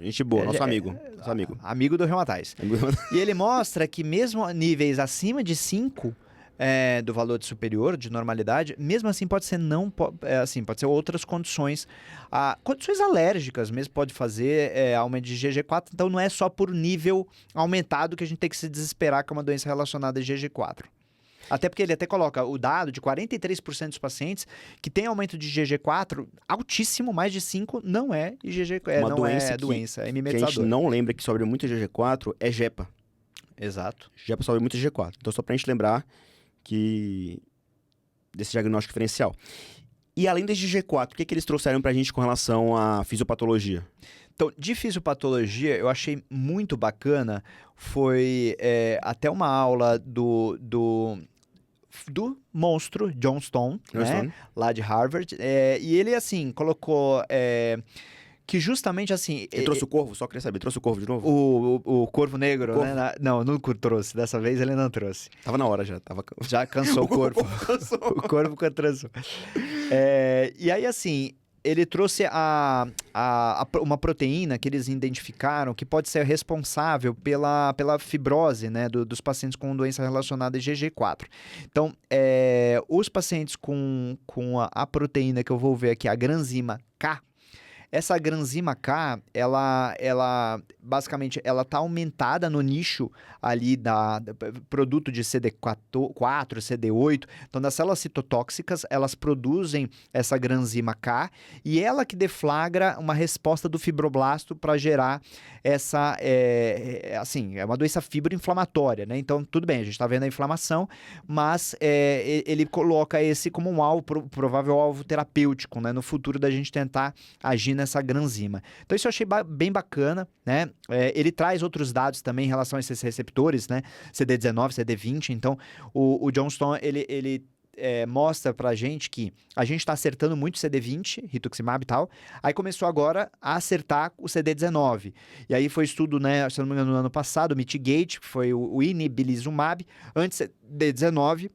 [SPEAKER 1] Gente boa. Nosso amigo.
[SPEAKER 2] Amigo do Reumatais. E ele mostra que mesmo níveis acima de 5 do valor de superior, de normalidade, mesmo assim pode ser pode ser outras condições. Condições alérgicas mesmo pode fazer aumento de IgG4, então não é só por nível aumentado que a gente tem que se desesperar com uma doença relacionada a IgG4. Até porque ele até coloca o dado de 43% dos pacientes que tem aumento de IgG4 altíssimo, mais de 5, não é IgG4,
[SPEAKER 1] Uma
[SPEAKER 2] não
[SPEAKER 1] doença
[SPEAKER 2] é doença, é
[SPEAKER 1] que a
[SPEAKER 2] mimetizador.
[SPEAKER 1] gente não lembra que sobe muito IgG4 é JEPA.
[SPEAKER 2] Exato.
[SPEAKER 1] JEPA sobe muito IgG4. Então só pra gente lembrar desse diagnóstico diferencial. E além desse IgG4, o que eles trouxeram pra gente com relação à fisiopatologia?
[SPEAKER 2] Então, de fisiopatologia, eu achei muito bacana, foi até uma aula do monstro John Stone, né, lá de Harvard, e ele, assim, colocou que justamente, assim...
[SPEAKER 1] Ele trouxe o corvo? Só queria saber, trouxe o corvo de novo?
[SPEAKER 2] O corvo negro,
[SPEAKER 1] Corvo.
[SPEAKER 2] né? Não trouxe, dessa vez ele não trouxe.
[SPEAKER 1] Tava na hora já,
[SPEAKER 2] Já cansou o corvo.
[SPEAKER 1] cansou.
[SPEAKER 2] O corvo cansou. E aí, assim, ele trouxe uma proteína que eles identificaram que pode ser responsável pela fibrose, né, dos pacientes com doença relacionada a IgG4. Então, os pacientes com a proteína que eu vou ver aqui, a granzima K, essa granzima K, ela basicamente, ela tá aumentada no nicho ali produto de CD4, CD8. Então, das células citotóxicas, elas produzem essa granzima K e ela que deflagra uma resposta do fibroblasto para gerar essa, assim, é uma doença fibroinflamatória, né? Então, tudo bem, a gente tá vendo a inflamação, mas ele coloca esse como um alvo, provável alvo terapêutico, né? No futuro da gente tentar agir nessa granzima. Então isso eu achei bem bacana, né? Ele traz outros dados também em relação a esses receptores, né? CD19, CD20. Então o Johnston, ele mostra pra gente que a gente tá acertando muito o CD20, rituximab e tal, aí começou agora a acertar o CD19. E aí foi estudo, né, se não me engano, no ano passado, o Mitigate, que foi o inebilizumab, antes CD19.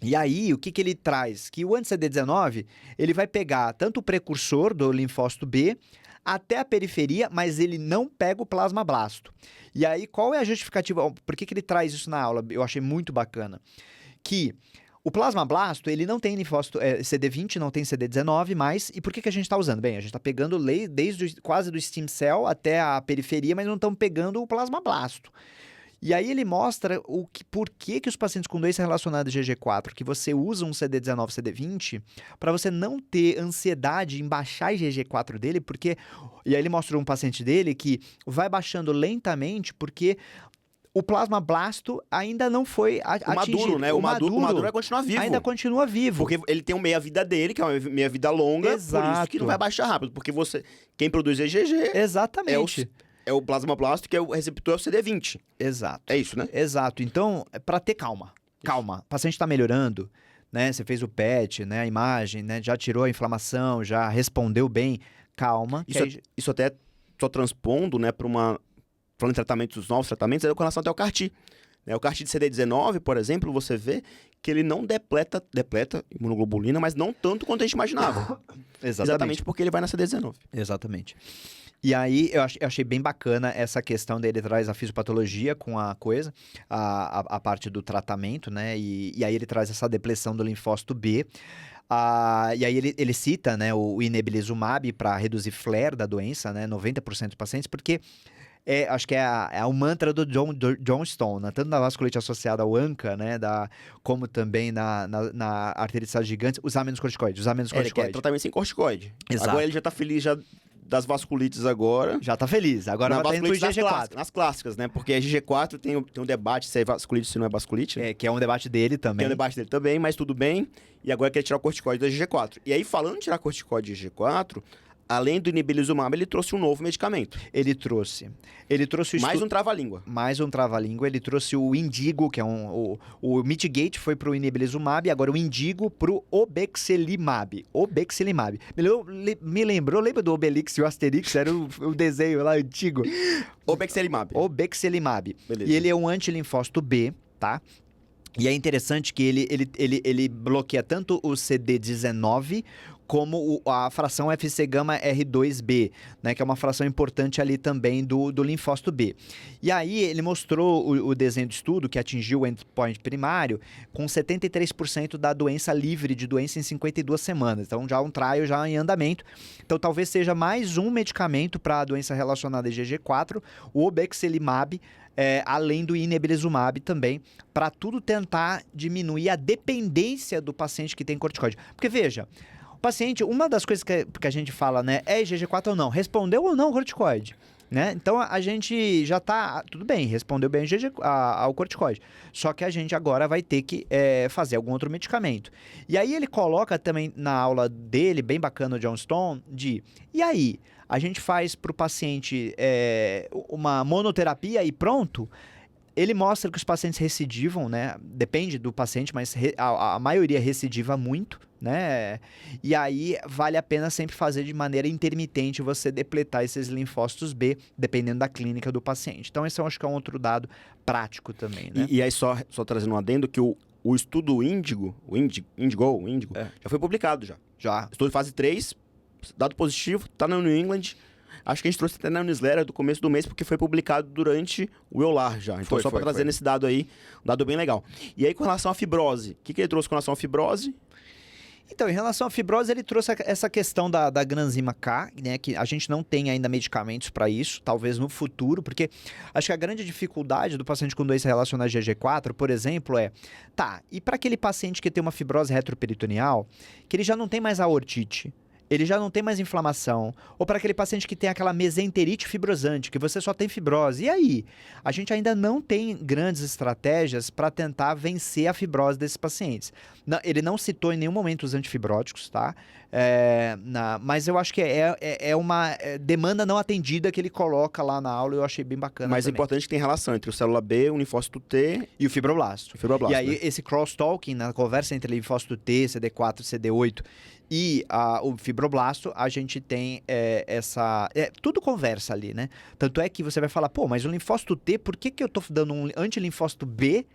[SPEAKER 2] E aí, o que ele traz? Que o anti-CD19, ele vai pegar tanto o precursor do linfócito B até a periferia, mas ele não pega o plasmablasto. E aí, qual é a justificativa? Por que ele traz isso na aula? Eu achei muito bacana. Que o plasmablasto, ele não tem linfócito CD20, não tem CD19 mais. E por que a gente está usando? Bem, a gente está pegando desde quase do stem cell até a periferia, mas não estamos pegando o plasmablasto. E aí ele mostra por que os pacientes com doença relacionada a IgG4, que você usa um CD19, CD20, para você não ter ansiedade em baixar a IgG4 dele, porque... E aí ele mostra um paciente dele que vai baixando lentamente, porque o plasmablasto ainda não foi atingido.
[SPEAKER 1] Maduro, né? O maduro vai continuar vivo.
[SPEAKER 2] Ainda continua vivo.
[SPEAKER 1] Porque ele tem uma meia-vida dele, que é uma meia-vida longa,
[SPEAKER 2] Exato.
[SPEAKER 1] por isso que não vai baixar rápido. Porque quem produz IgG
[SPEAKER 2] Exatamente.
[SPEAKER 1] é o plasmablasto, que é o receptor, é o CD20.
[SPEAKER 2] Exato.
[SPEAKER 1] É isso, né?
[SPEAKER 2] Exato. Então, para ter calma. Calma. O paciente está melhorando, né? Você fez o PET, né? A imagem, né? Já tirou a inflamação, já respondeu bem. Calma.
[SPEAKER 1] Isso até só transpondo, né, falando em tratamentos novos, tratamentos, é com relação até ao CAR-T. Né? O CAR-T de CD19, por exemplo, você vê que ele não depleta imunoglobulina, mas não tanto quanto a gente imaginava. Exatamente porque ele vai na CD19.
[SPEAKER 2] Exatamente. E aí, eu achei bem bacana essa questão dele, traz a fisiopatologia com a coisa, a parte do tratamento, né? E aí ele traz essa depleção do linfócito B. E aí ele cita, né, o inebilizumab para reduzir flare da doença, né? 90% dos pacientes, porque... acho que é o mantra do Johnston, né? Tanto na vasculite associada ao ANCA, né? Como também na arterites gigantes, usar menos corticoide,
[SPEAKER 1] Ele quer tratamento sem corticoide.
[SPEAKER 2] Exato.
[SPEAKER 1] Agora ele já tá feliz das vasculites agora.
[SPEAKER 2] Já tá feliz, agora vai estar indo pro IgG4.
[SPEAKER 1] Nas clássicas, né? Porque a IgG4 tem um debate se é vasculite ou se não é vasculite. Né?
[SPEAKER 2] Que é um debate dele também.
[SPEAKER 1] Tem um debate dele também, mas tudo bem. E agora quer tirar o corticoide do IgG4. E aí, falando em tirar corticoide do IgG4... Além do inebilizumab, ele trouxe um novo medicamento.
[SPEAKER 2] Ele trouxe o
[SPEAKER 1] mais um trava-língua.
[SPEAKER 2] Mais um trava-língua. Ele trouxe o Indigo, que é o Mitigate foi pro inebilizumab, e agora o Indigo pro Obexelimab. Me lembrou, lembra do Obelix e o Asterix? Era o desenho lá antigo. Obexelimab.
[SPEAKER 1] Beleza.
[SPEAKER 2] E ele é um antilinfócito B, tá? E é interessante que ele bloqueia tanto o CD19 como a fração FC gama R2B, né, que é uma fração importante ali também do linfócito B. E aí ele mostrou o desenho de estudo que atingiu o endpoint primário com 73% da doença livre de doença em 52 semanas. Então já um trial já em andamento. Então talvez seja mais um medicamento para a doença relacionada a IgG4, o Obexelimab, além do inebilizumab também, para tudo tentar diminuir a dependência do paciente que tem corticoide. Porque veja, paciente, uma das coisas que a gente fala, né, é IgG4 ou não? Respondeu ou não o corticoide? Né? Então a gente já tá, tudo bem, respondeu bem ao corticoide. Só que a gente agora vai ter que fazer algum outro medicamento. E aí ele coloca também na aula dele, bem bacana, o Johnston, e aí? A gente faz para o paciente uma monoterapia e pronto? Ele mostra que os pacientes recidivam, né? Depende do paciente, mas a maioria recidiva muito, né? E aí vale a pena sempre fazer de maneira intermitente você depletar esses linfócitos B, dependendo da clínica do paciente. Então esse eu acho que é um outro dado prático também, né?
[SPEAKER 1] E aí só trazendo um adendo que o estudo Indigo já foi publicado já. Estudo fase 3, dado positivo, tá no New England. Acho que a gente trouxe até na newsletter do começo do mês, porque foi publicado durante o EULAR já. Então, só para trazer nesse dado aí, um dado bem legal. E aí, com relação à fibrose, o que ele trouxe com relação à fibrose?
[SPEAKER 2] Então, em relação à fibrose, ele trouxe essa questão da granzima K, né, que a gente não tem ainda medicamentos para isso, talvez no futuro, porque acho que a grande dificuldade do paciente com doença relacionada a IgG4, por exemplo, e para aquele paciente que tem uma fibrose retroperitoneal, que ele já não tem mais aortite, ele já não tem mais inflamação, ou para aquele paciente que tem aquela mesenterite fibrosante, que você só tem fibrose. E aí? A gente ainda não tem grandes estratégias para tentar vencer a fibrose desses pacientes. Não, ele não citou em nenhum momento os antifibróticos, tá? Mas eu acho que é uma demanda não atendida que ele coloca lá na aula e eu achei bem bacana.
[SPEAKER 1] Mas é
[SPEAKER 2] também.
[SPEAKER 1] importante que tem relação entre o célula B, o linfócito T
[SPEAKER 2] E o fibroblasto.
[SPEAKER 1] e o fibroblasto.
[SPEAKER 2] E aí,
[SPEAKER 1] né?
[SPEAKER 2] esse crosstalking, na conversa entre linfócito T, CD4, CD8 e o fibroblasto, a gente tem tudo conversa ali, né? Tanto é que você vai falar, pô, mas o linfócito T, por que eu tô dando um antilinfócito B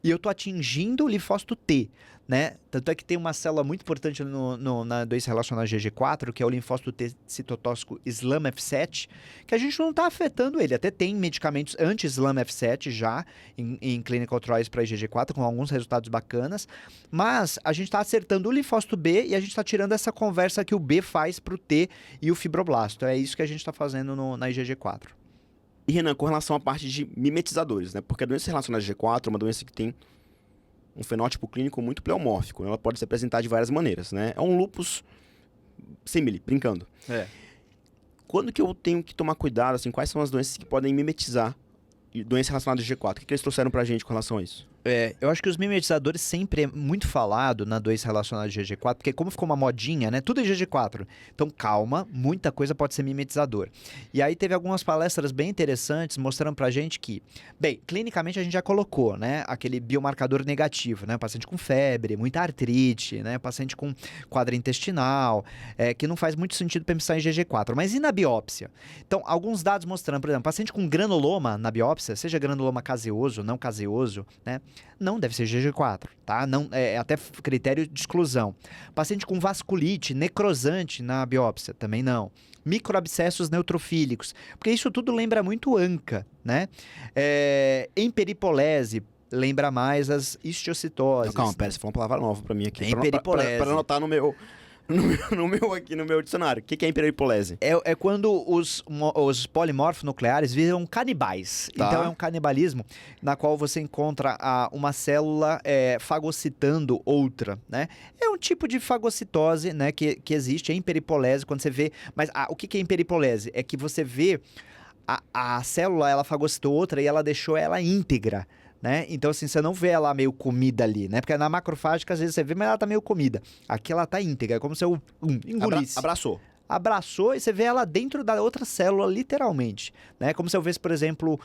[SPEAKER 2] e eu tô atingindo o linfócito T, né? Tanto é que tem uma célula muito importante na doença relacionada a GG4, que é o linfócito T citotóxico SLAMF7, que a gente não tá afetando ele. Até tem medicamentos anti-SLAMF7 já em clinical trials para IgG4, com alguns resultados bacanas, mas a gente tá acertando o linfócito B e a gente tá tirando essa conversa que o B faz pro T e o fibroblasto. É isso que a gente tá fazendo na IgG4.
[SPEAKER 1] E, Renan, com relação à parte de mimetizadores, né? Porque a doença relacionada a G4 é uma doença que tem um fenótipo clínico muito pleomórfico. Ela pode se apresentar de várias maneiras, né? É um lúpus símile, brincando. Quando que eu tenho que tomar cuidado, assim, quais são as doenças que podem mimetizar doença relacionada a G4? O que eles trouxeram pra gente com relação a isso?
[SPEAKER 2] Eu acho que os mimetizadores sempre é muito falado na doença relacionada a GG4, porque como ficou uma modinha, né? Tudo é GG4. Então, calma, muita coisa pode ser mimetizador. E aí teve algumas palestras bem interessantes mostrando pra gente que, bem, clinicamente a gente já colocou, né? Aquele biomarcador negativo, né? Paciente com febre, muita artrite, né? Paciente com quadro intestinal, que não faz muito sentido pensar em GG4. Mas e na biópsia? Então, alguns dados mostrando, por exemplo, paciente com granuloma na biópsia, seja granuloma caseoso, não caseoso, né? Não deve ser GG4, tá? Não, é até critério de exclusão. Paciente com vasculite necrosante na biópsia, também não. Microabscessos neutrofílicos, porque isso tudo lembra muito ANCA, né? Emperipoliese, lembra mais as histiocytoses.
[SPEAKER 1] Não, calma, pera, você falou uma palavra nova pra mim aqui.
[SPEAKER 2] Emperipoliese.
[SPEAKER 1] Pra anotar no meu dicionário. O que é emperipoliese?
[SPEAKER 2] É quando os polimorfos nucleares viram canibais.
[SPEAKER 1] Tá.
[SPEAKER 2] Então é um canibalismo na qual você encontra uma célula fagocitando outra, né? É um tipo de fagocitose, né, que existe, é emperipoliese, quando você vê... Mas o que é emperipoliese? É que você vê a célula, ela fagocitou outra e ela deixou ela íntegra. Né? Então, assim, você não vê ela meio comida ali, né? Porque na macrofágica, às vezes você vê, mas ela tá meio comida. Aqui ela tá íntegra, é como se eu engolisse.
[SPEAKER 1] Abraçou.
[SPEAKER 2] Abraçou e você vê ela dentro da outra célula, literalmente. Né? Como se eu visse, por exemplo,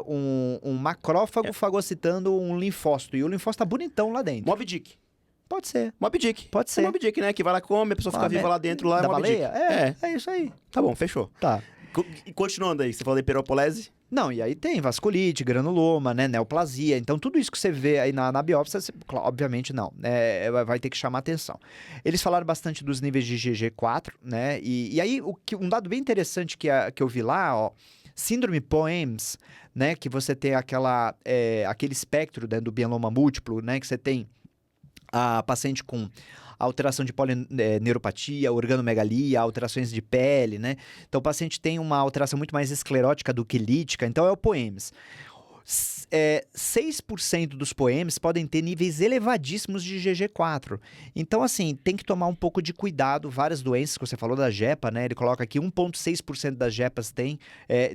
[SPEAKER 2] um macrófago fagocitando um linfócito. E o linfócito tá bonitão lá dentro.
[SPEAKER 1] Moby Dick.
[SPEAKER 2] Pode ser.
[SPEAKER 1] Moby Dick.
[SPEAKER 2] Pode ser.
[SPEAKER 1] É Moby Dick, né? Que vai lá, come, a pessoa fica viva lá dentro, lá
[SPEAKER 2] da
[SPEAKER 1] é Moby Dick.
[SPEAKER 2] baleia? É isso aí.
[SPEAKER 1] Tá bom, fechou.
[SPEAKER 2] Tá.
[SPEAKER 1] E continuando aí, você falou da hiperopolese?
[SPEAKER 2] Não, e aí tem vasculite, granuloma, né, neoplasia. Então, tudo isso que você vê aí na biópsia, obviamente não, vai ter que chamar atenção. Eles falaram bastante dos níveis de GG4, né, e aí um dado bem interessante que eu vi lá, ó, síndrome POEMS, né, que você tem aquele espectro, né, do mieloma múltiplo, né, que você tem a paciente com alteração de polineuropatia, organomegalia, alterações de pele, né? Então, o paciente tem uma alteração muito mais esclerótica do que lítica, então é o POEMS. 6% dos POEMs podem ter níveis elevadíssimos de GG4. Então, assim, tem que tomar um pouco de cuidado. Várias doenças, que você falou da JEPA, né? Ele coloca aqui 1,6% das JEPAs tem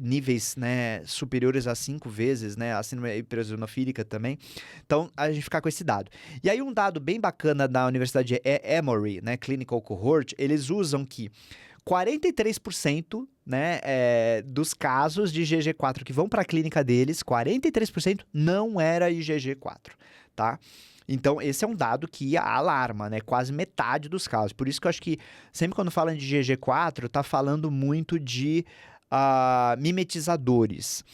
[SPEAKER 2] níveis, né, superiores a 5 vezes, né? A síndrome hipereosinofílica também. Então, a gente ficar com esse dado. E aí, um dado bem bacana da Universidade Emory, né? Clinical Cohort, eles usam que 43%, né, dos casos de GG4 que vão para a clínica deles, 43% não era IgG4, tá? Então, esse é um dado que alarma, né? Quase metade dos casos. Por isso que eu acho que sempre quando falam de GG4, tá falando muito de mimetizadores.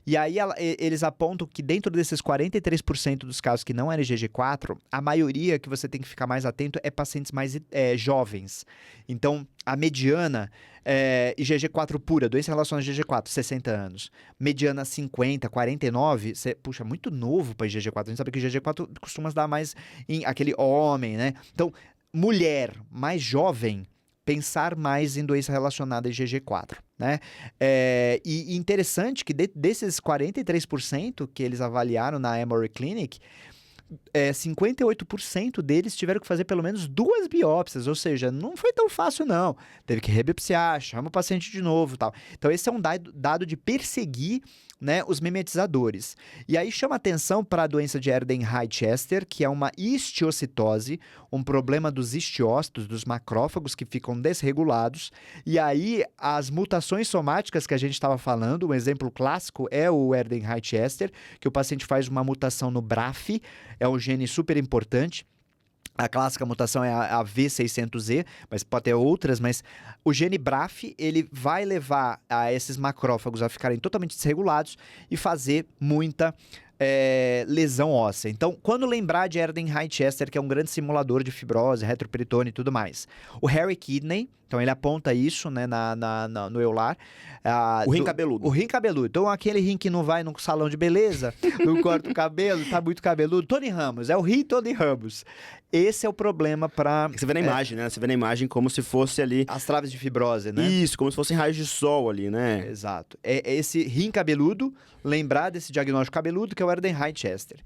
[SPEAKER 2] E aí eles apontam que dentro desses 43% dos casos que não era IgG4, a maioria que você tem que ficar mais atento é pacientes mais jovens. Então, a mediana IgG4 pura, doença relacionada a IgG4, 60 anos. Mediana 50, 49, puxa, muito novo para IgG4. A gente sabe que IgG4 costuma dar mais em aquele homem, né? Então, mulher mais jovem, pensar mais em doença relacionada a IgG4, né? E interessante que desses 43% que eles avaliaram na Emory Clinic, 58% deles tiveram que fazer pelo menos 2 biópsias, ou seja, não foi tão fácil não. Teve que rebiopsiar, chama o paciente de novo e tal. Então esse é um dado de perseguir, né, os mimetizadores. E aí chama atenção para a doença de Erdheim-Chester, que é uma histiocitose, um problema dos histiócitos, dos macrófagos que ficam desregulados. E aí as mutações somáticas que a gente estava falando, um exemplo clássico é o Erdheim-Chester, que o paciente faz uma mutação no BRAF, é um gene super importante. A clássica mutação é a V600E, mas pode ter outras, mas o gene BRAF, ele vai levar a esses macrófagos a ficarem totalmente desregulados e fazer muita lesão óssea. Então, quando lembrar de Erdheim-Chester, que é um grande simulador de fibrose, retroperitone e tudo mais. O Hairy Kidney, então ele aponta isso, né, no eular.
[SPEAKER 1] O rim cabeludo.
[SPEAKER 2] O rim cabeludo. Então, aquele rim que não vai no salão de beleza, não corta o cabelo, tá muito cabeludo. Tony Ramos, é o rim Tony Ramos. Esse é o problema para...
[SPEAKER 1] Você vê na imagem, né? Você vê na imagem como se fosse ali...
[SPEAKER 2] As traves de fibrose, né?
[SPEAKER 1] Isso, como se fossem raios de sol ali, né?
[SPEAKER 2] Exato. É esse rim cabeludo, lembrar desse diagnóstico cabeludo, que é o Erdheim-Chester.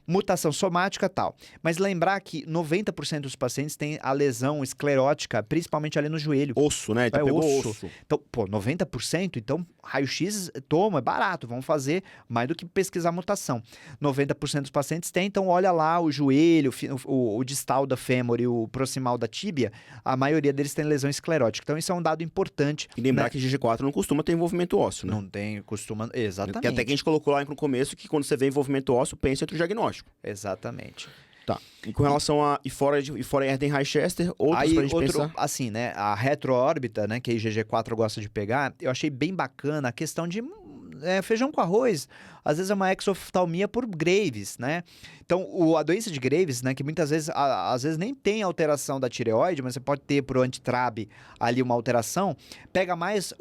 [SPEAKER 2] Mutação somática, tal. Mas lembrar que 90% dos pacientes têm a lesão esclerótica, principalmente ali no joelho.
[SPEAKER 1] Osso, né? Então pegou osso.
[SPEAKER 2] Então, 90%, então raio-x toma, é barato, vamos fazer mais do que pesquisar mutação. 90% dos pacientes têm, então olha lá o joelho, o distal da fêmur e o proximal da tíbia, a maioria deles tem lesão esclerótica. Então isso é um dado importante.
[SPEAKER 1] E lembrar,
[SPEAKER 2] né,
[SPEAKER 1] que GG4 não costuma ter envolvimento ósseo, né?
[SPEAKER 2] Não tem, costuma... Exatamente.
[SPEAKER 1] Que até que a gente colocou lá no começo que quando você vê envolvimento ósseo, pensa em outro diagnóstico.
[SPEAKER 2] Exatamente.
[SPEAKER 1] Tá. E com relação a e fora Erdheim-Chester, outros
[SPEAKER 2] Aí,
[SPEAKER 1] pra gente pensar?
[SPEAKER 2] assim, né, a retroórbita, né, que a IgG4 gosta de pegar, eu achei bem bacana a questão de feijão com arroz. Às vezes é uma exoftalmia por Graves, né? Então, a doença de Graves, né, que muitas vezes, às vezes nem tem alteração da tireoide, mas você pode ter pro antitrabe ali uma alteração, pega mais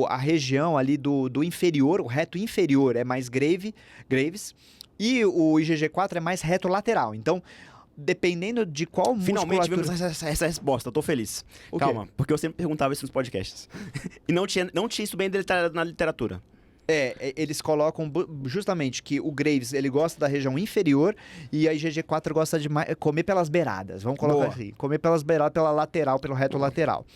[SPEAKER 2] a região ali do inferior, o reto inferior é mais Graves, e o IgG4 é mais retrolateral. Então, dependendo de qual
[SPEAKER 1] Finalmente
[SPEAKER 2] musculatura...
[SPEAKER 1] tivemos essa resposta, eu tô feliz.
[SPEAKER 2] O quê?
[SPEAKER 1] Calma, porque eu sempre perguntava isso nos podcasts. E não tinha isso bem na literatura.
[SPEAKER 2] Eles colocam justamente que o Graves, ele gosta da região inferior e a IgG4 gosta de comer pelas beiradas. Vamos colocar assim, comer pelas beiradas, pela lateral, pelo reto lateral.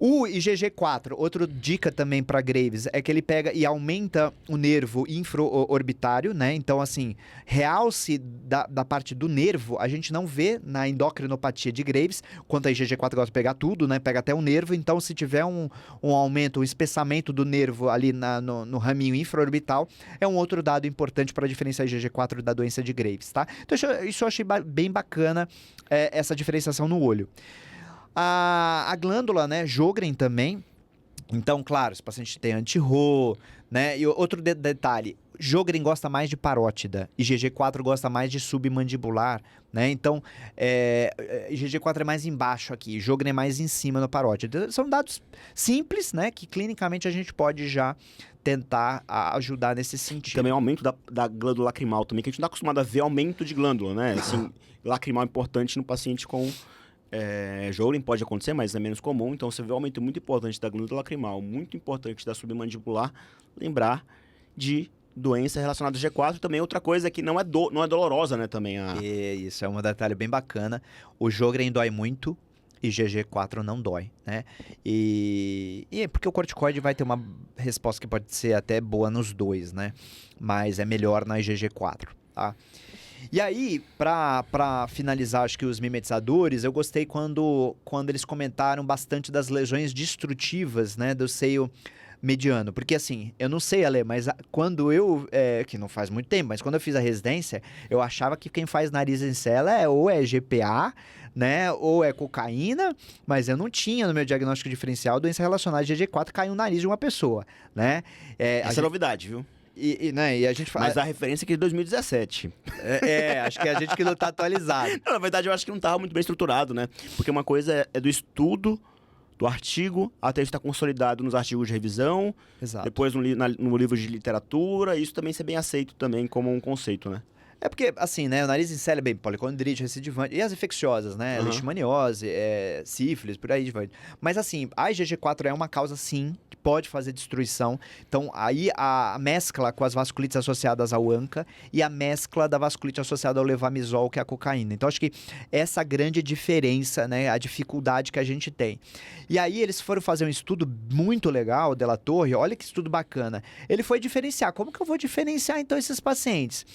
[SPEAKER 2] O IgG4, outra dica também para Graves, é que ele pega e aumenta o nervo infraorbitário, né? Então, assim, realce da parte do nervo, a gente não vê na endocrinopatia de Graves, quanto a IgG4 gosta de pegar tudo, né? Pega até o nervo, então se tiver um aumento, um espessamento do nervo ali no raminho infraorbital, é um outro dado importante para diferenciar a IgG4 da doença de Graves, tá? Então, isso eu achei bem bacana, essa diferenciação no olho. A glândula, né, Sjögren também. Então, claro, se o paciente tem anti-Ro, né? E outro detalhe, Sjögren gosta mais de parótida e IgG4 gosta mais de submandibular, né? Então, IgG4 é mais embaixo aqui, Sjögren é mais em cima no parótida. São dados simples, né, que clinicamente a gente pode já tentar ajudar nesse sentido.
[SPEAKER 1] Também o aumento da glândula lacrimal também, que a gente não está acostumado a ver aumento de glândula, né? Assim, lacrimal é importante no paciente com... Sjögren pode acontecer, mas é menos comum. Então, você vê um aumento muito importante da glândula lacrimal, muito importante da submandibular. Lembrar de doença relacionada ao G4 também. Outra coisa que não é dolorosa, né? Também
[SPEAKER 2] Isso é um detalhe bem bacana. O Sjögren dói muito e GG4 não dói, né? E porque o corticoide vai ter uma resposta que pode ser até boa nos dois, né? Mas é melhor na IgG4, tá? E aí, para finalizar, acho que os mimetizadores, eu gostei quando eles comentaram bastante das lesões destrutivas, né, do seio mediano. Porque assim, eu não sei, Ale, mas quando que não faz muito tempo, mas quando eu fiz a residência, eu achava que quem faz nariz em cela ou é GPA, né, ou é cocaína, mas eu não tinha no meu diagnóstico diferencial doença relacionada a GG4 cair no nariz de uma pessoa, né?
[SPEAKER 1] Essa é novidade, viu?
[SPEAKER 2] Né, e a gente fala...
[SPEAKER 1] Mas a referência é que é de 2017.
[SPEAKER 2] Acho que é a gente que não tá atualizado.
[SPEAKER 1] Não, na verdade, eu acho que não estava muito bem estruturado, né? Porque uma coisa é do estudo, do artigo, até estar consolidado nos artigos de revisão.
[SPEAKER 2] Exato.
[SPEAKER 1] Depois no livro de literatura, isso também ser bem aceito também como um conceito, né?
[SPEAKER 2] É porque, assim, né, o nariz em célula é bem policondrite, recidivante, e as infecciosas, né,
[SPEAKER 1] Aham.
[SPEAKER 2] leishmaniose, sífilis, por aí vai. Mas, assim, a IgG4 é uma causa, sim, que pode fazer destruição. Então, aí a mescla com as vasculites associadas ao ANCA e a mescla da vasculite associada ao levamisol, que é a cocaína. Então, acho que essa é a grande diferença, né, a dificuldade que a gente tem. E aí, eles foram fazer um estudo muito legal, Della Torre, olha que estudo bacana. Ele foi diferenciar. Como que eu vou diferenciar, então, esses pacientes?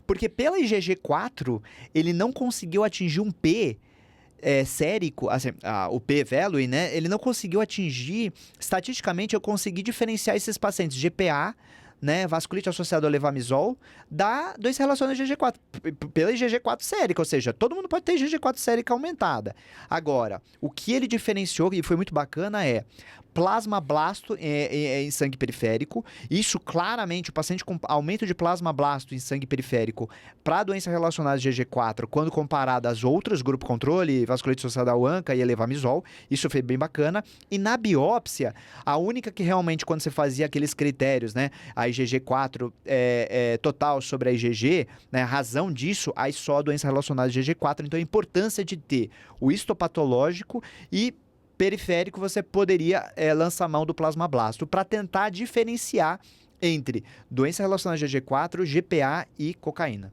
[SPEAKER 2] Porque pela IgG4, ele não conseguiu atingir um P sérico, assim, o P value, né? Ele não conseguiu atingir, estatisticamente, eu consegui diferenciar esses pacientes GPA, né, vasculite associada ao levamisol, da doença relacionada à IgG4, pela IgG4 sérica, ou seja, todo mundo pode ter IgG4 sérica aumentada. Agora, o que ele diferenciou, e foi muito bacana, é plasmablasto em sangue periférico. Isso claramente, o paciente com aumento de plasmablasto em sangue periférico para doença relacionada à IgG4, quando comparado às outras, grupo controle, vasculite associada ao ANCA e levamisol, isso foi bem bacana. E na biópsia, a única que realmente, quando você fazia aqueles critérios, né, a IgG4 total sobre a IgG, né, a razão disso, aí só a doença relacionada à IgG4. Então, a importância de ter o histopatológico e periférico, você poderia lançar mão do plasmablasto para tentar diferenciar entre doença relacionada a IgG4, GPA e cocaína.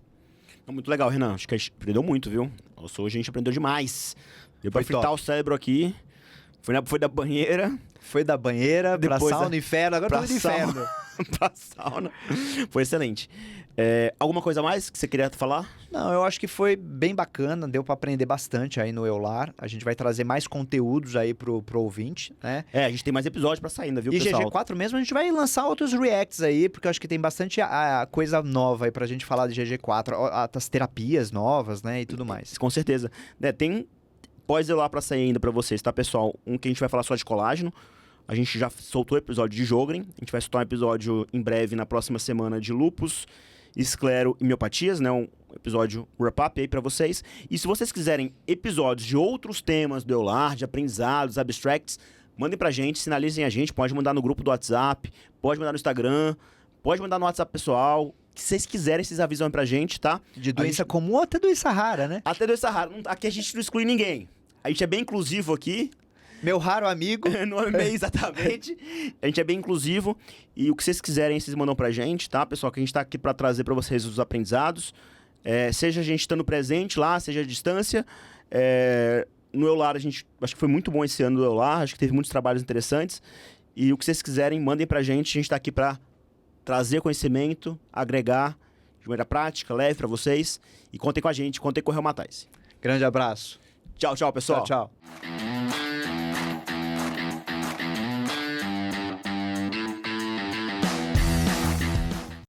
[SPEAKER 1] Muito legal, Renan. Acho que a gente aprendeu muito, viu? Hoje a gente aprendeu demais. Deu pra
[SPEAKER 2] Foi
[SPEAKER 1] fritar
[SPEAKER 2] top.
[SPEAKER 1] o cérebro aqui. Foi da banheira
[SPEAKER 2] Foi da banheira pra
[SPEAKER 1] Depois,
[SPEAKER 2] sauna, inferno, agora
[SPEAKER 1] pra
[SPEAKER 2] tudo inferno.
[SPEAKER 1] pra sauna. Foi excelente. Alguma coisa a mais que você queria falar?
[SPEAKER 2] Não, eu acho que foi bem bacana, deu para aprender bastante aí no Eular. A gente vai trazer mais conteúdos aí pro ouvinte, né?
[SPEAKER 1] A gente tem mais episódios pra sair ainda, viu,
[SPEAKER 2] E
[SPEAKER 1] pessoal?
[SPEAKER 2] GG4 mesmo, a gente vai lançar outros reacts aí, porque eu acho que tem bastante coisa nova aí pra gente falar de GG4, as terapias novas, né, e tudo mais.
[SPEAKER 1] Com certeza. Tem pós-Eular pra sair ainda pra vocês, tá, pessoal? Um que a gente vai falar só de colágeno. A gente já soltou o episódio de Sjögren. A gente vai soltar um episódio em breve, na próxima semana, de lúpus, esclero e miopatias, né? Um episódio wrap-up aí pra vocês. E se vocês quiserem episódios de outros temas do Eular, de aprendizados, abstracts, mandem pra gente, sinalizem a gente. Pode mandar no grupo do WhatsApp, pode mandar no Instagram, pode mandar no WhatsApp pessoal. O que vocês quiserem, vocês avisam pra gente, tá?
[SPEAKER 2] De doença comum ou até doença rara, né?
[SPEAKER 1] Até doença rara. Aqui a gente não exclui ninguém. A gente é bem inclusivo aqui.
[SPEAKER 2] Meu raro amigo.
[SPEAKER 1] Não é bem exatamente. A gente é bem inclusivo. E o que vocês quiserem, vocês mandam pra gente, tá, pessoal? Que a gente tá aqui pra trazer pra vocês os aprendizados. Seja a gente estando presente lá, seja à distância. No Eular, acho que foi muito bom esse ano do Eular. Acho que teve muitos trabalhos interessantes. E o que vocês quiserem, mandem pra gente. A gente tá aqui pra trazer conhecimento, agregar de maneira prática, leve pra vocês. E contem com a gente, contem com o Reumatais.
[SPEAKER 2] Grande abraço.
[SPEAKER 1] Tchau, tchau, pessoal.
[SPEAKER 2] Tchau, tchau.